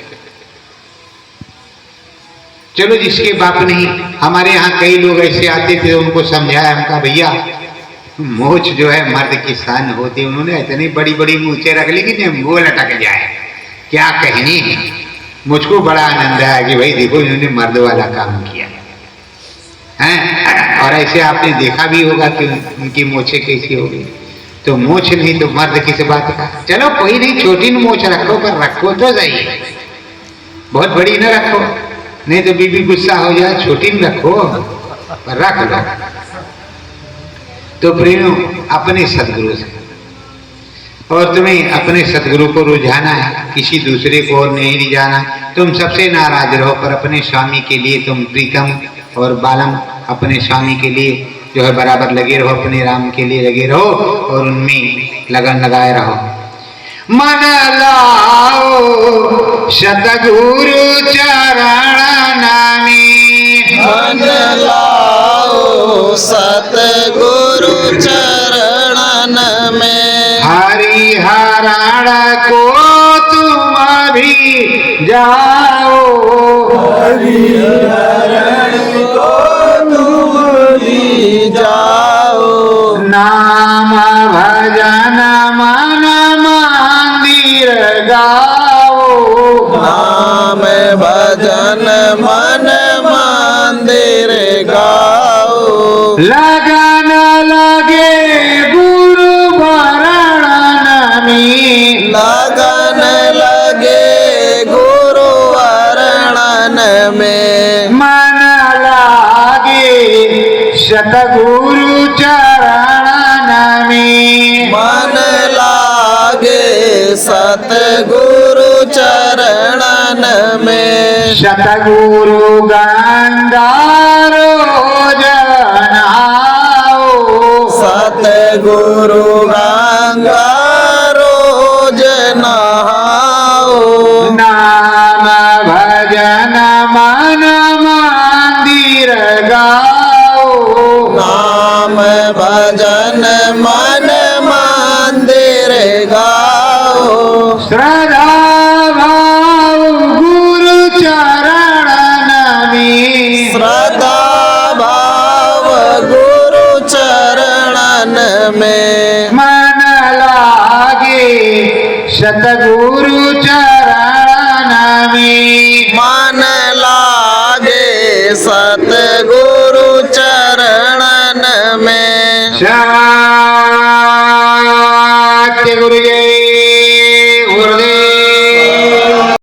चलो, जिसके बाप नहीं, हमारे यहाँ कई लोग ऐसे आते थे, उनको समझाया, हमका भैया मूछ जो है मर्द की शान होती है। उन्होंने इतनी बड़ी बड़ी मूछे रख ली कि वो लटक जाए, क्या कहनी है। मुझको बड़ा आनंद आया कि भाई देखो, इन्होंने मर्द वाला काम किया है। और ऐसे आपने देखा भी होगा कि उनकी मूछें कैसी होगी। तो मूछ नहीं तो मर्द किस बात का? चलो कोई नहीं, छोटी मूछ रखो, पर रखो तो सही, बहुत बड़ी न रखो, नहीं तो बीबी गुस्सा हो जाए। छोटी न रखो, पर रख लो। तो प्रेमियों, अपने सदगुरु से, और तुम्हें अपने सदगुरु को रुझाना है, किसी दूसरे को और नहीं रिझाना। तुम सबसे नाराज रहो, पर अपने स्वामी के लिए तुम प्रीतम और बालम, अपने स्वामी के लिए जो है बराबर लगे रहो, अपने राम के लिए लगे रहो और उनमें लगन लगाए रहो। मन लाओ सतगुरु चरण में, मन लाओ सतगुरु चरण में, हरिहरण को तुम भी जाओ, हरिहरण को तुम भी जाओ, नाम भजन मन मंदिर गाओ, नाम भजन मन मंदिर गाओ, लगन लगे गुरु वरण में, लगन लगे गुरु वरण में, मन लागे सतगुरु चरण में, मन लागे सतगुरु चरण में, सतगुरु गंगा रोज नहाओ, सतगुरु गंगा रोज नहाओ, नाम भजन मन मंदिर गाओ, नाम भजन मन मंदिर गाओ, श्रद्धा भाव गुरु चरण में, श्रद्धा भाव गुरु चरण में, मन लागे सतगुरु